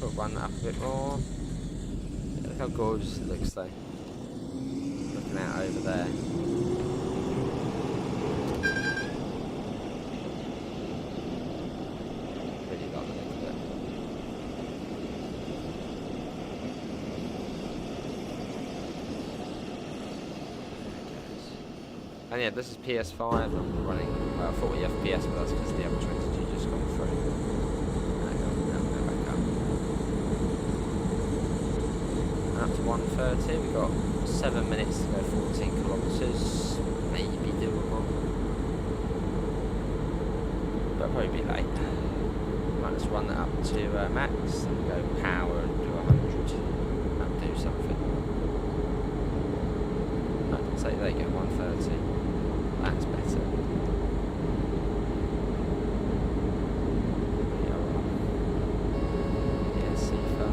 We'll run that up a bit more. Yeah, look how gorgeous it looks though. Looking out over there. Really like the look of it. And yeah, this is PS5. I'm running 40 FPS, but that's because the other 22 just gone through. Now back up. Up to 130. We've got 7 minutes to go 14 kilometres. Maybe doable. But probably be late. Right, let's run that up to max and go power and do 100. That'll do something. Right, so there you go, 130. That's better. Yeah, safer.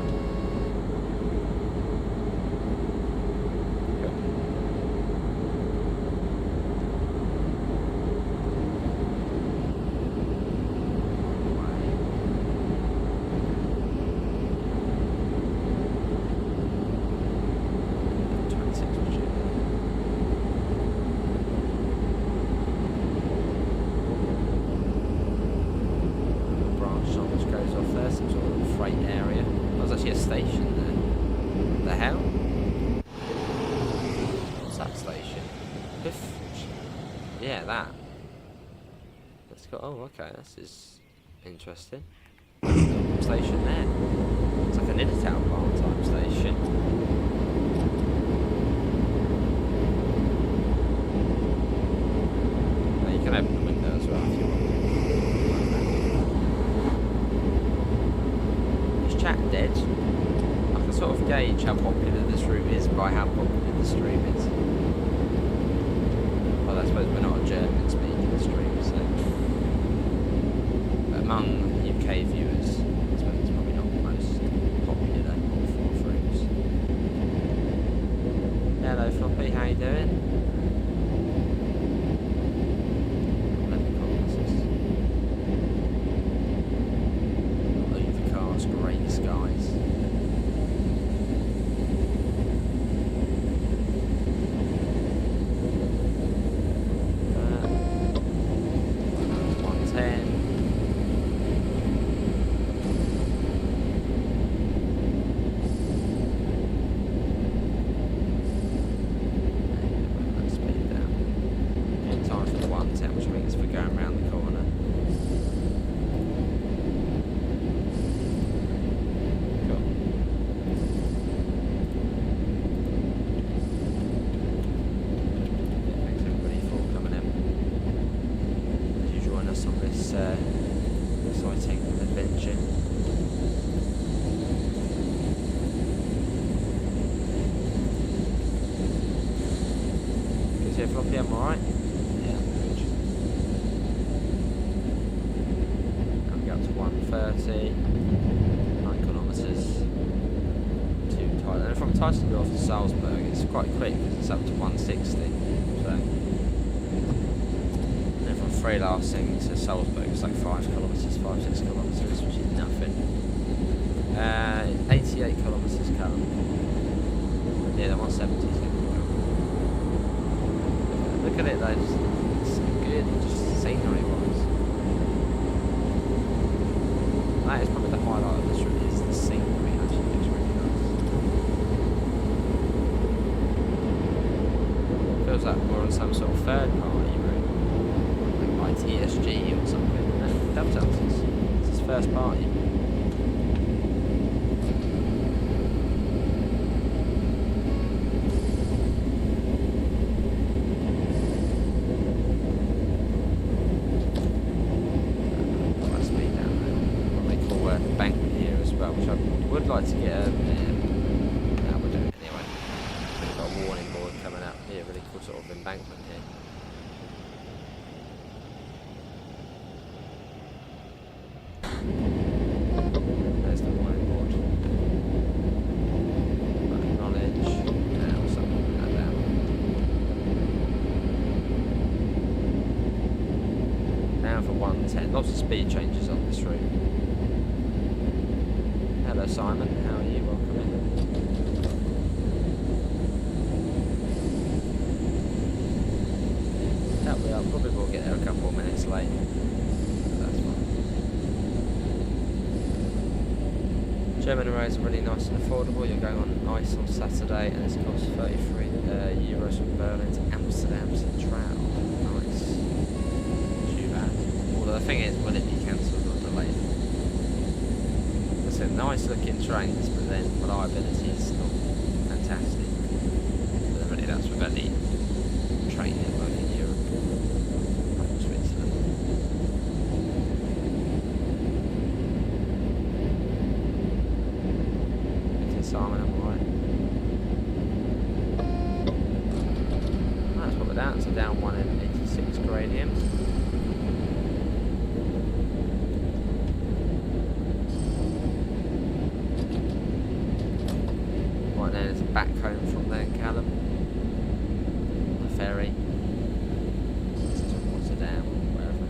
Good. Yeah, that. Let's go. Oh, okay, this is interesting. Station there. It's like an Intertown bar type station. Now you can open the window as well if you want. Is chat dead? I can sort of gauge how popular this route is by how popular the stream is. Well, I suppose we're not a German-speaking stream, so but among UK viewers, I suppose it's probably not the most popular of four routes. Hello, Floppy, how you doing? 11 kilometres. Overcast, grey skies. Teisendorf to Salzburg, it's quite quick because it's up to 160. So, and from Freilassing to Salzburg, it's like 5 kilometres, 5-6 kilometres, which is nothing. 88 kilometres current. Yeah, the 170 is good. Look at it though, it's so good, just scenery wise. That is probably the highlight of this route, is the scenery. Feels like we're on some sort of third party route, like TSG or something. No, Dovetails it's his first party. Put my speed down there. What they call a bank here as well, which I would like to get a. No, we'll do it anyway. We've got a warning board coming up. Yeah, really cool sort of embankment here. There's the warning board. Down for 110. Lots of speed changes on this route. Hello Simon, how are you? Welcome in. That we are. Probably will get there a couple of minutes late. That's fine. German roads are really nice and affordable. You're going on ice on Saturday and it's cost 33 euros from Berlin to Amsterdam Central. Nice. Too bad. Although the thing is, will it be cancelled or delayed? It's a nice looking trains, but then reliability is not fantastic. But really that's with any train network in Europe. Like Switzerland. Simon, I'm alright. That's what we're down, so down 1 in 86 gradient. Right then, it's back home from there, Callum. The ferry. This is Rotterdam, wherever.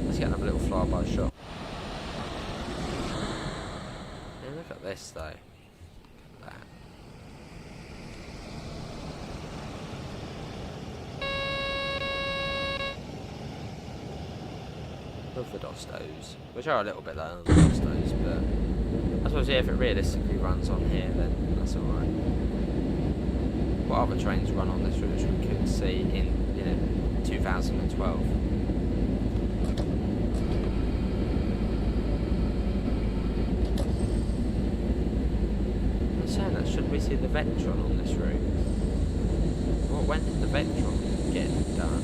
Let's get another little flyby shot. Yeah, look at this though. Look at that. Love the Dostos, which are a little bit lower than the Dostos, but I suppose yeah, if it realistically runs on here, then that's alright. What other trains run on this route which we could see in 2012? Should we see the Vectron on this route? Well, when did the Vectron get done?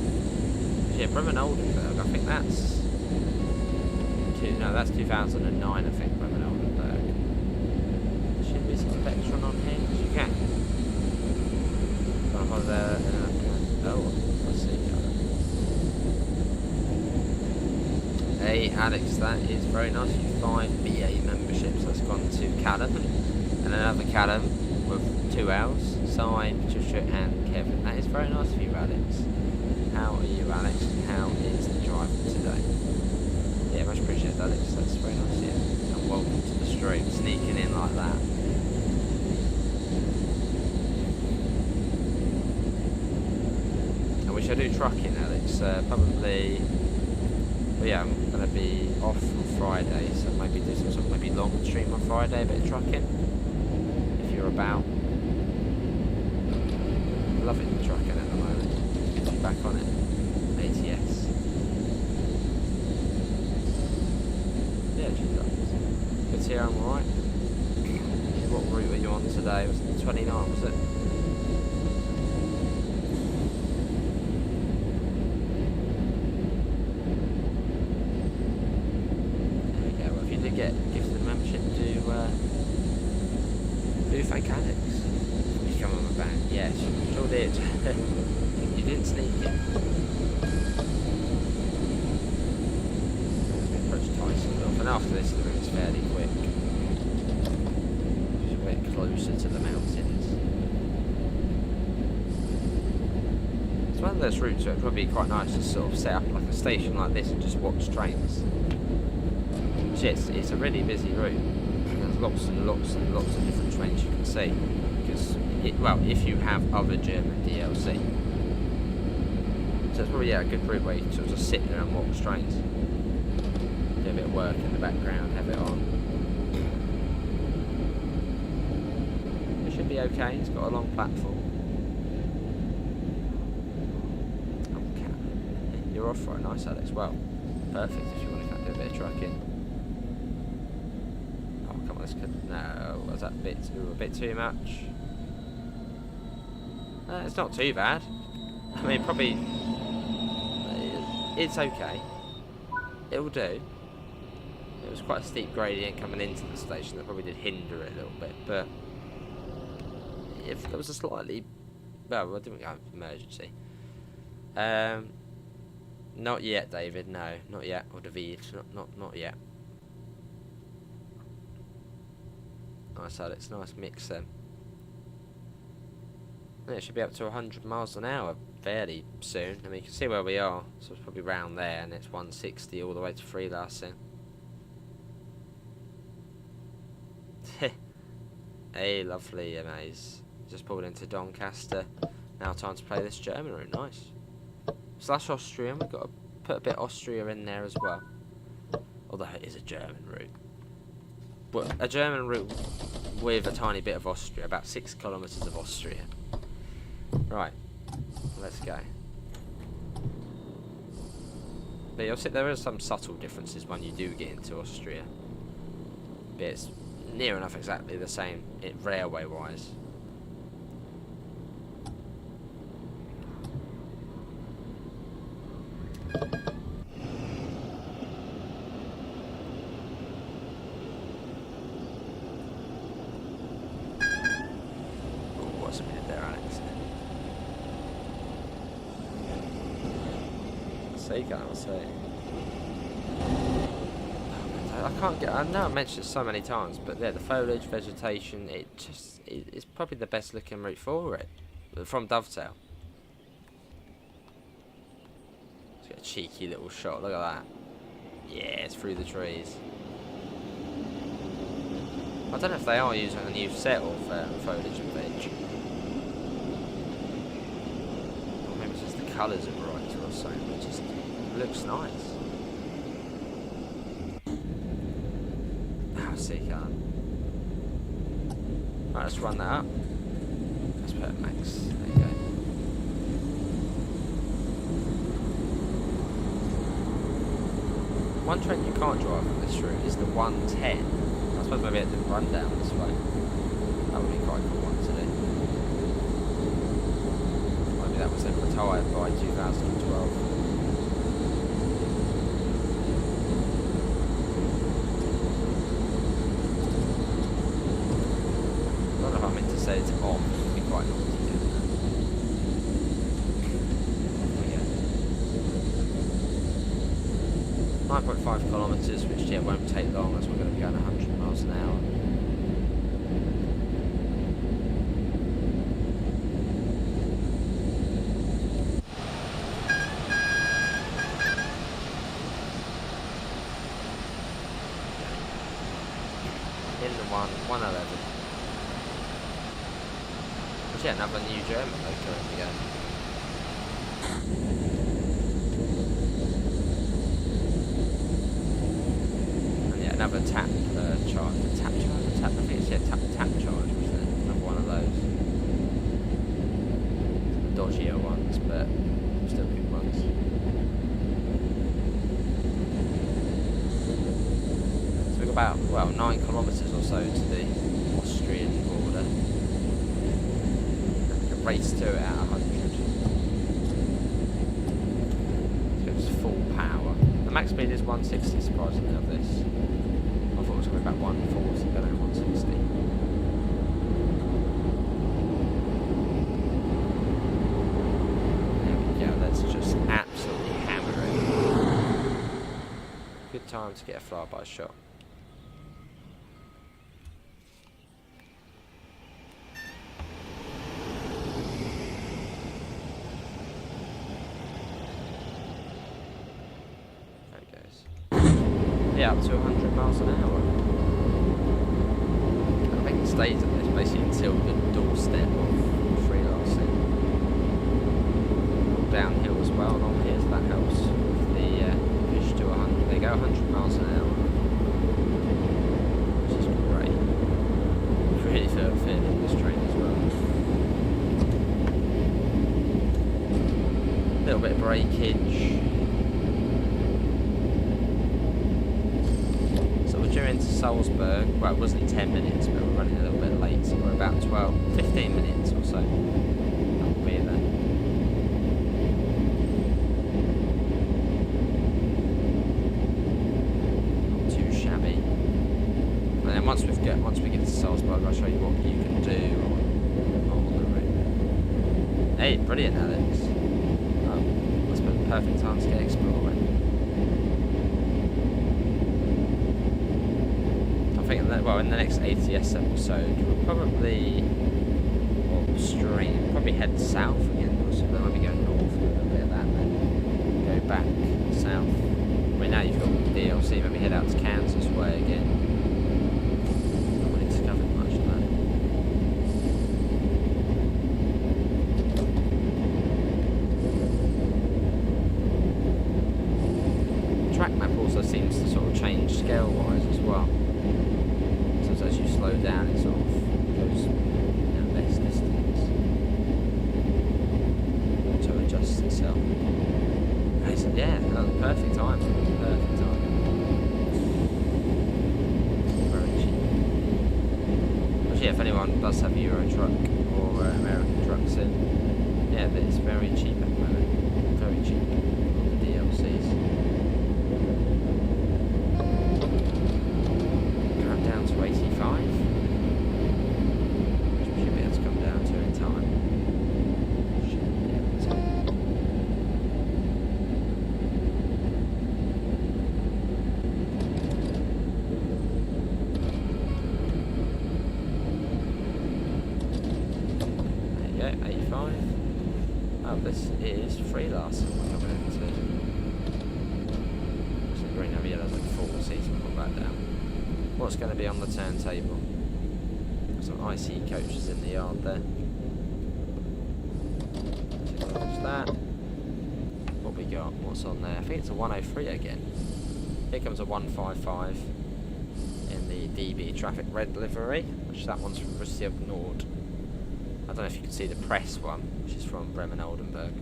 Yeah, Bremen Oldenburg, I think that's... No, that's 2009, I think, Bremen Oldenburg. Should we see the Vectron on here? Because you can. Oh, I see. Hey, Alex, that is very nice. 5 BA memberships. That's gone to Callum. And another Callum with 2 L's, Si, Patricia and Kevin. That is very nice of you, Alex. How are you, Alex? And how is the drive today? Yeah, much appreciated, Alex. That's very nice, yeah. And welcome to the stream, sneaking in like that. And we shall do trucking, Alex. Probably... Well, yeah, I'm going to be off on Friday, so maybe do some sort of maybe long stream on Friday, a bit of trucking. About loving the trucking at the moment. Good to be back on it. ATS. Yeah, she's up. Good to hear I'm alright. What route were you on today? Was it the 29, was it? There we go. Well, if you did get gifted membership, do thank Alex. You come on my back. Yes, sure did. You didn't sneak it. Approach Teisendorf, and after this the route's fairly quick. Just a bit closer to the mountains. It's one of those routes where it would be quite nice to sort of set up like a station like this and just watch trains. It's a really busy route. There's lots and lots and lots of different trains you can see, because if you have other German DLC, so it's probably a good route where you can sort of just sit there and watch trains, do a bit of work in the background, have it on. It should be okay. It's got a long platform. Okay, you're off for a nice, Alex. Well, perfect if you want to do a bit of trucking. No, was that a bit too much? It's not too bad. I mean, probably it's okay. It'll do. It was quite a steep gradient coming into the station that probably did hinder it a little bit, but if there was a slightly... Well, I didn't go emergency. Not yet, David. No, not yet. Or David. Not yet. Nice, Alex. Nice mix then. And it should be up to 100 miles an hour fairly soon. I mean, you can see where we are, so it's probably round there, and it's 160 all the way to Freilassing. Hey, lovely amaze. Just pulled into Doncaster. Now time to play this German route. Nice. Slash Austrian. We've got to put a bit of Austria in there as well. Although it is a German route. But a German route with a tiny bit of Austria. About 6 kilometres of Austria. Right. Let's go. But you'll see there are some subtle differences when you do get into Austria. But it's near enough exactly the same railway wise. What's a minute there, Alex? I'll say. I can't get. I know I mentioned it so many times, but yeah, the foliage, vegetation, it's probably the best looking route for it from Dovetail. Let's get a cheeky little shot. Look at that. Yeah, it's through the trees. I don't know if they are using a new set of foliage and veg, or maybe it's just the colours are brighter or something. It just looks nice. Right, let's run that up. Let's put it max. There you go. One train you can't drive on this route is the 110. I suppose maybe it didn't run down this way. That would be quite a cool one to do. Maybe that was then retired by 2012. Say it's off, it would be quite naughty doing that. There we go. 9.5 kilometres, which yeah, won't take long as we're going to be going 100 miles an hour. In the 111. Yeah, another new German loco in the game. And yeah, another tap charge. Tap charge? I think it's tap charge, wasn't it? Another one of those. Dodgier ones, but still good ones. So we've got about, 9 kilometres or so to the Austrian border. Race to it at 100. So it's full power. The max speed is 160, surprisingly, of this. I thought it was going to be about 140, but only 160. There we go, let's just absolutely hammer it. Good time to get a flyby shot. Yeah, up to 100 miles an hour. I think it stays at this basically until the doorstep of Freilassing. Downhill as well along here, so that helps with the push to 100. They go 100 miles an hour, which is great. Really feel fit in this train as well. A little bit of breakage. We're into Salzburg. Well, it wasn't 10 minutes, but we're running a little bit late, so we're about 15 minutes or so. That'll be there. Not too shabby. And then once we get to Salzburg, I'll show you what you can do on the route. Hey, brilliant, Alex. That's been the perfect time to get exploring. In the next ATS episode, we'll probably stream, probably head south again. So then maybe go north, do a little bit of that, then go back south. I mean, now you've got DLC, maybe head out to Kansas way again. Not really discovered much of that. Track map also seems to sort of change scale-wise as well. So as you slow down, it sort of goes less distance. Auto adjusts itself. Yeah, that was perfect time. Perfect time. Very cheap. But yeah, if anyone does have Euro truck or American trucks in, yeah, it's very cheap at the moment. Very cheap. All the DLCs. Come down to 85. Which we should be able to come down to in time. Should be able to. There you go, 85. Oh, this is Freilassing we're coming into. So green over yellow's like 40, so we'll put that down. What's going to be on the turntable? Some IC coaches in the yard there. So acknowledge that. What we got? What's on there? I think it's a 103 again. Here comes a 155 in the DB traffic red livery, which that one's from Ubersee of Nord. I don't know if you can see the press one, which is from Bremen Oldenburg.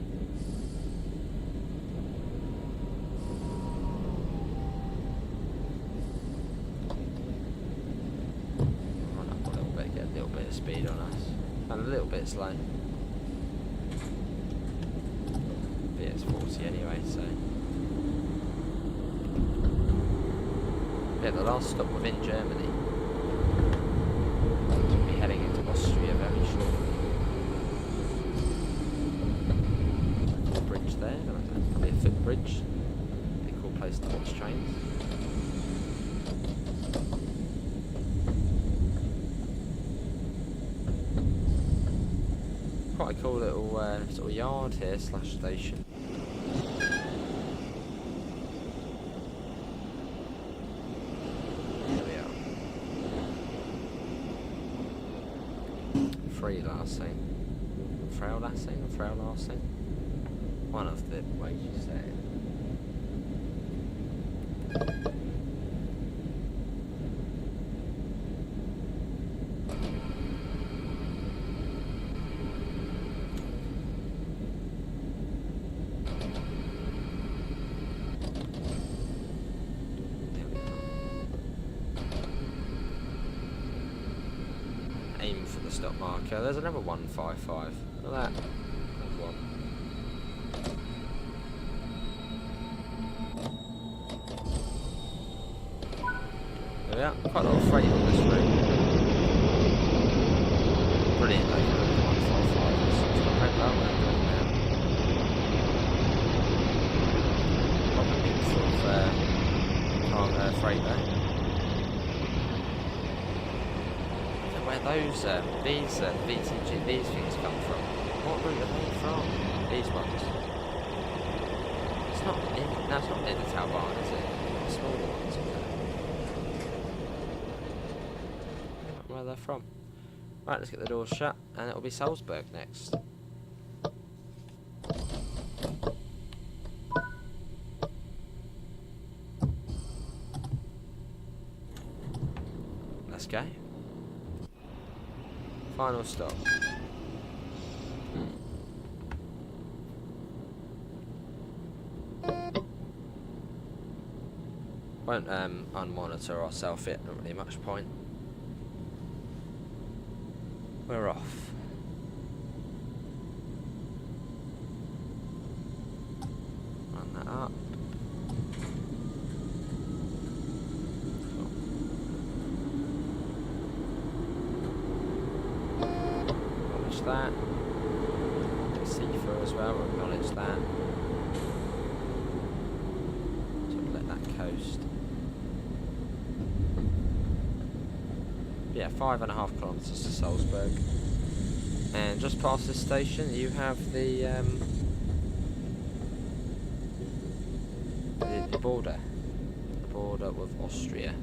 Run up a little bit, get a little bit of speed on us. And a little bit slow. But yeah, it's 40 anyway, so. Yeah, the last stop within Germany. We'll be heading into Austria very shortly. Bridge there, probably a footbridge. Be a cool place to watch trains. Quite a cool little sort of yard here slash station. There we are. Freilassing. One of the ways you say it. Aim for the stop marker. There's another 155. Look at that. Another one. There we are. Quite a lot of freight on this route. Brilliant though. 155. It's got red belt there. Proper big sort of freight there. Where those these VTG these things come from? What route are they from? These ones. It's not in. No, it's not near the Talbahn, is it? The smaller ones. Where they're from? Right, let's get the doors shut, and it'll be Salzburg next. Let's go. Final stop. Won't unmonitor or self-it, not really much point. We're off. Run that up. That. See through as well, we'll acknowledge that. So we'll let that coast. Yeah, 5.5 kilometres to Salzburg. And just past this station, you have the border. The border with Austria.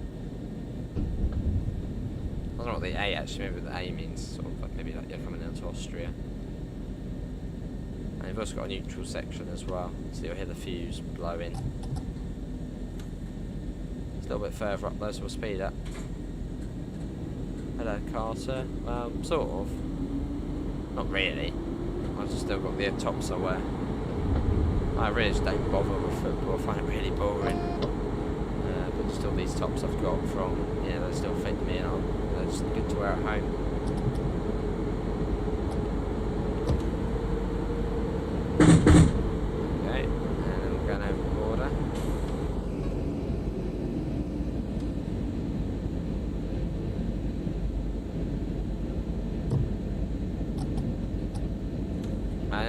I don't know what the A actually, maybe the A means sort of like maybe like you're coming into Austria. And you've also got a neutral section as well, so you'll hear the fuse blowing. It's a little bit further up though, so we'll speed up. Hello Carter. Sort of. Not really. I've just still got the top somewhere. I really just don't bother with football, I find it really boring. But still these tops I've got from, yeah, they still fit me and they're just good to wear at home. Okay, and then we're going over the border.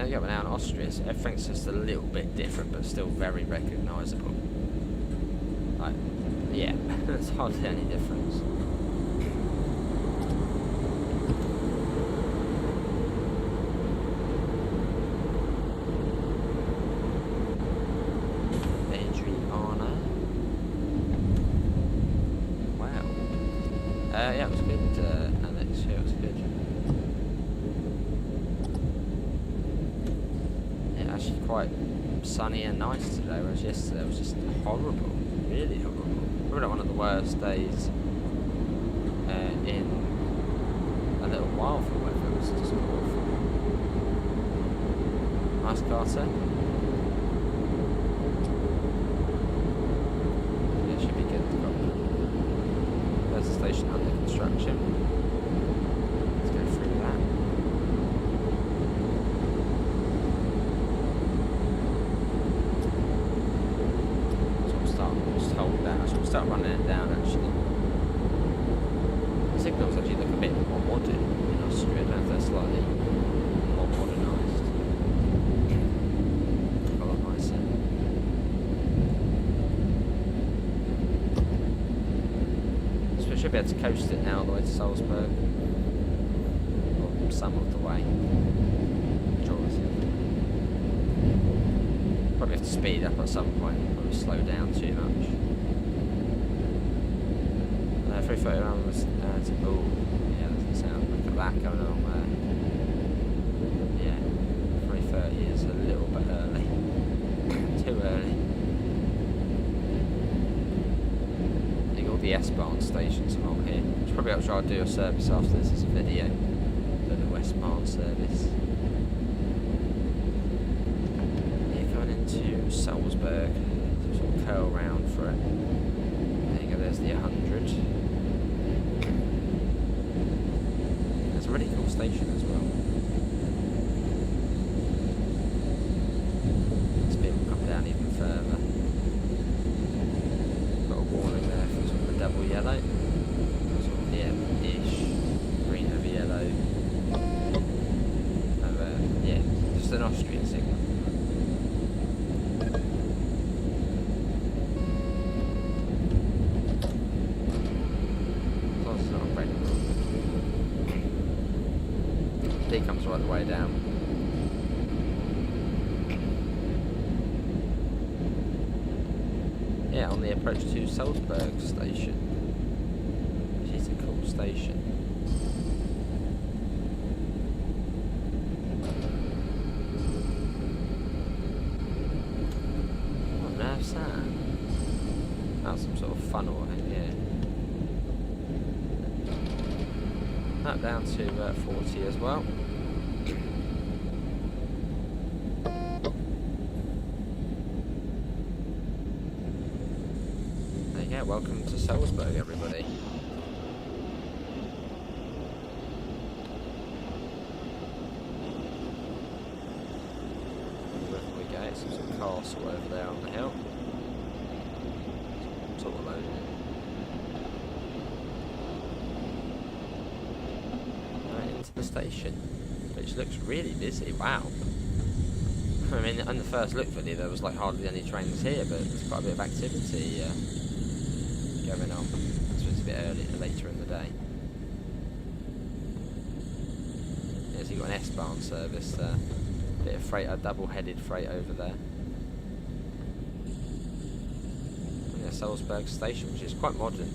Yeah, we're now in Austria, so everything's just a little bit different, but still very recognisable. Like, yeah, there's hardly any difference. Adriana. Wow. Yeah, it was good, Alex. Yeah, it was good. Actually quite sunny and nice today, whereas yesterday was just horrible, really horrible. Probably one of the worst days in a little while for weather. It was just awful. Nice Carter. Yeah, it should be good to go. There's a station under construction. Let's go through that. Start running it down actually. The signals actually look a bit more modern in Austria, I don't know if they're slightly more modernised. A lot nicer. So we should be able to coast it now all the way to Salzburg. Or some of the way. Majority of it. Probably have to speed up at some point, probably slow down too much. 330 runs oh, yeah, that doesn't sound, look at that going along there. Yeah, 330 is a little bit early. Too early. I think all the S-Bahn stations along here. Which probably I'll try to do a service after this as a video. Do the West-Bahn service. Yeah, going into Salzburg. So sort of curl round for it. There you go, there's the 100. A really cool station as well. This bit will come down even further. Got a warning there for sort of a double yellow. Sort of, yeah, ish. Green over yellow. Over, yeah, just an Austrian signal. He comes right the way down. Yeah, on the approach to Salzburg station. Which is a cool station. What on earth's that? That's some sort of funnel, I think, yeah. That down to 40 as well. There you go, welcome to Salzburg, everybody. Where we go, some sort of castle over there on the hill. Sort of loaded in. The station, which looks really busy. Wow. I mean, on the first look video there was like hardly any trains here, but there's quite a bit of activity going on. So it's a bit early, later in the day. Yeah, noticed you've got an S-Bahn service there. Bit of freight, a double-headed freight over there. Yeah, Salzburg station, which is quite modern.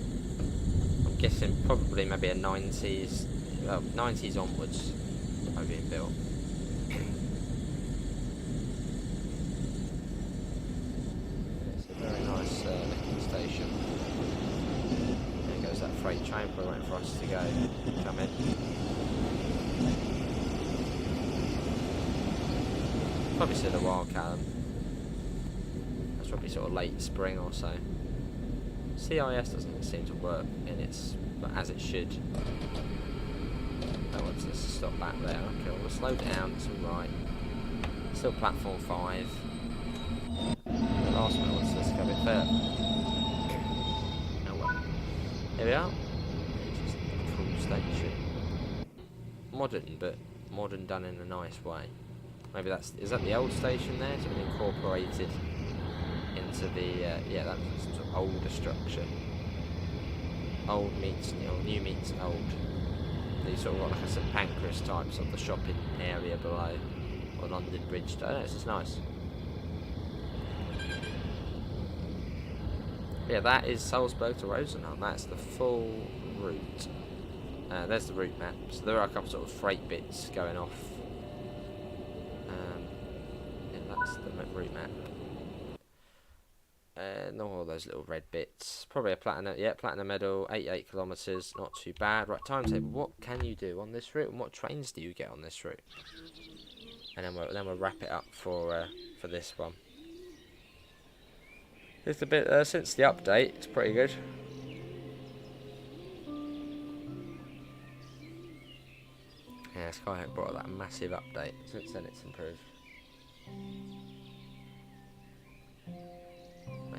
I'm guessing probably maybe a 90s, well, 90s onwards, are being built. It's a very nice looking station. There goes that freight train, probably waiting for us to come in. Probably still a while, Callum. That's probably sort of late spring or so. CIS doesn't seem to work in its, but as it should. Oh, let's just stop back there. Okay, we'll slow down. It's all right. Still platform 5. The last one wants us to go a bit further. Oh well. Here we are. It's just a cool station. Modern, but modern done in a nice way. Maybe is that the old station there? It's been incorporated into the, yeah, that's some sort of older structure. Old meets new, new meets old. These sort of got like a St Pancras types of the shopping area below, or London Bridge. I don't know, it's just nice. Yeah, that is Salzburg to Rosenheim. That's the full route. There's the route map. So there are a couple sort of freight bits going off. That's the route map. Not all those little red bits. Probably a platinum, yeah, platinum medal. 88 kilometres, not too bad. Right, timetable. What can you do on this route, and what trains do you get on this route? And then we'll wrap it up for this one. It's a bit since the update. It's pretty good. Yeah, Skyhook brought that massive update. Since then, it's improved.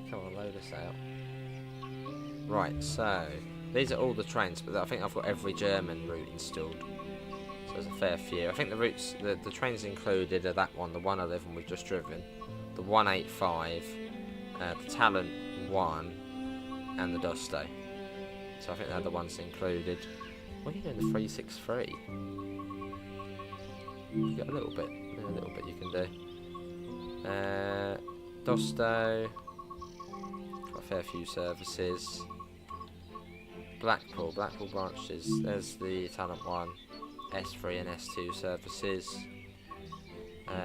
Come on, load us out. Right, so these are all the trains, but I think I've got every German route installed. So there's a fair few. I think the routes, the trains included are that one, the 111 we've just driven, the 185, the Talent 1, and the Dosto. So I think they're the ones included. What are you doing, the 363? You've got a little bit you can do. Dosto. A fair few services. Blackpool branches. There's the Talent 1, S3 and S2 services.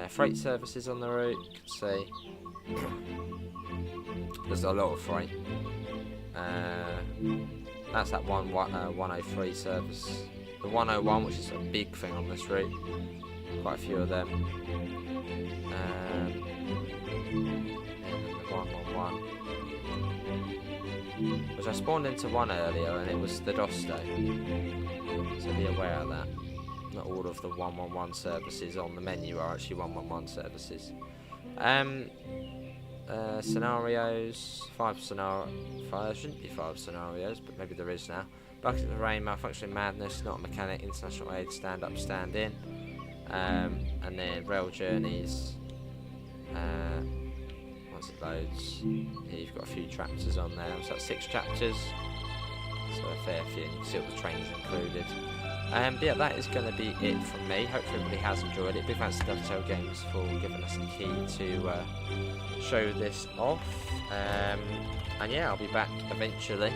Freight services on the route, you can see. There's a lot of freight. That's that 103 service. The 101, which is a big thing on this route. Quite a few of them. And then the 111. Which I spawned into one earlier, and it was the Dosto. So be aware of that. Not all of the 111 services on the menu are actually 111 services. Scenarios, 5 scenarios. There shouldn't be 5 scenarios, but maybe there is now. Bucket of Rain, Malfunctioning Madness, Not a Mechanic, International Aid, Stand Up, Stand In. And then Rail Journeys. Once it loads, here you've got a few chapters on there. So that's 6 chapters. So a fair few. You can see all the trains included. But yeah, that is going to be it from me. Hopefully everybody has enjoyed it. Big thanks to Dovetail Games for giving us the key to show this off. And yeah, I'll be back eventually.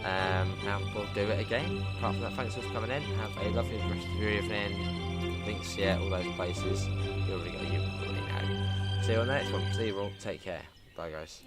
And we'll do it again. Apart from that, thanks for coming in. Have a lovely rest of your evening. Links, yeah, all those places. You already know. See you on the next one. See you all. Take care. Bye, guys.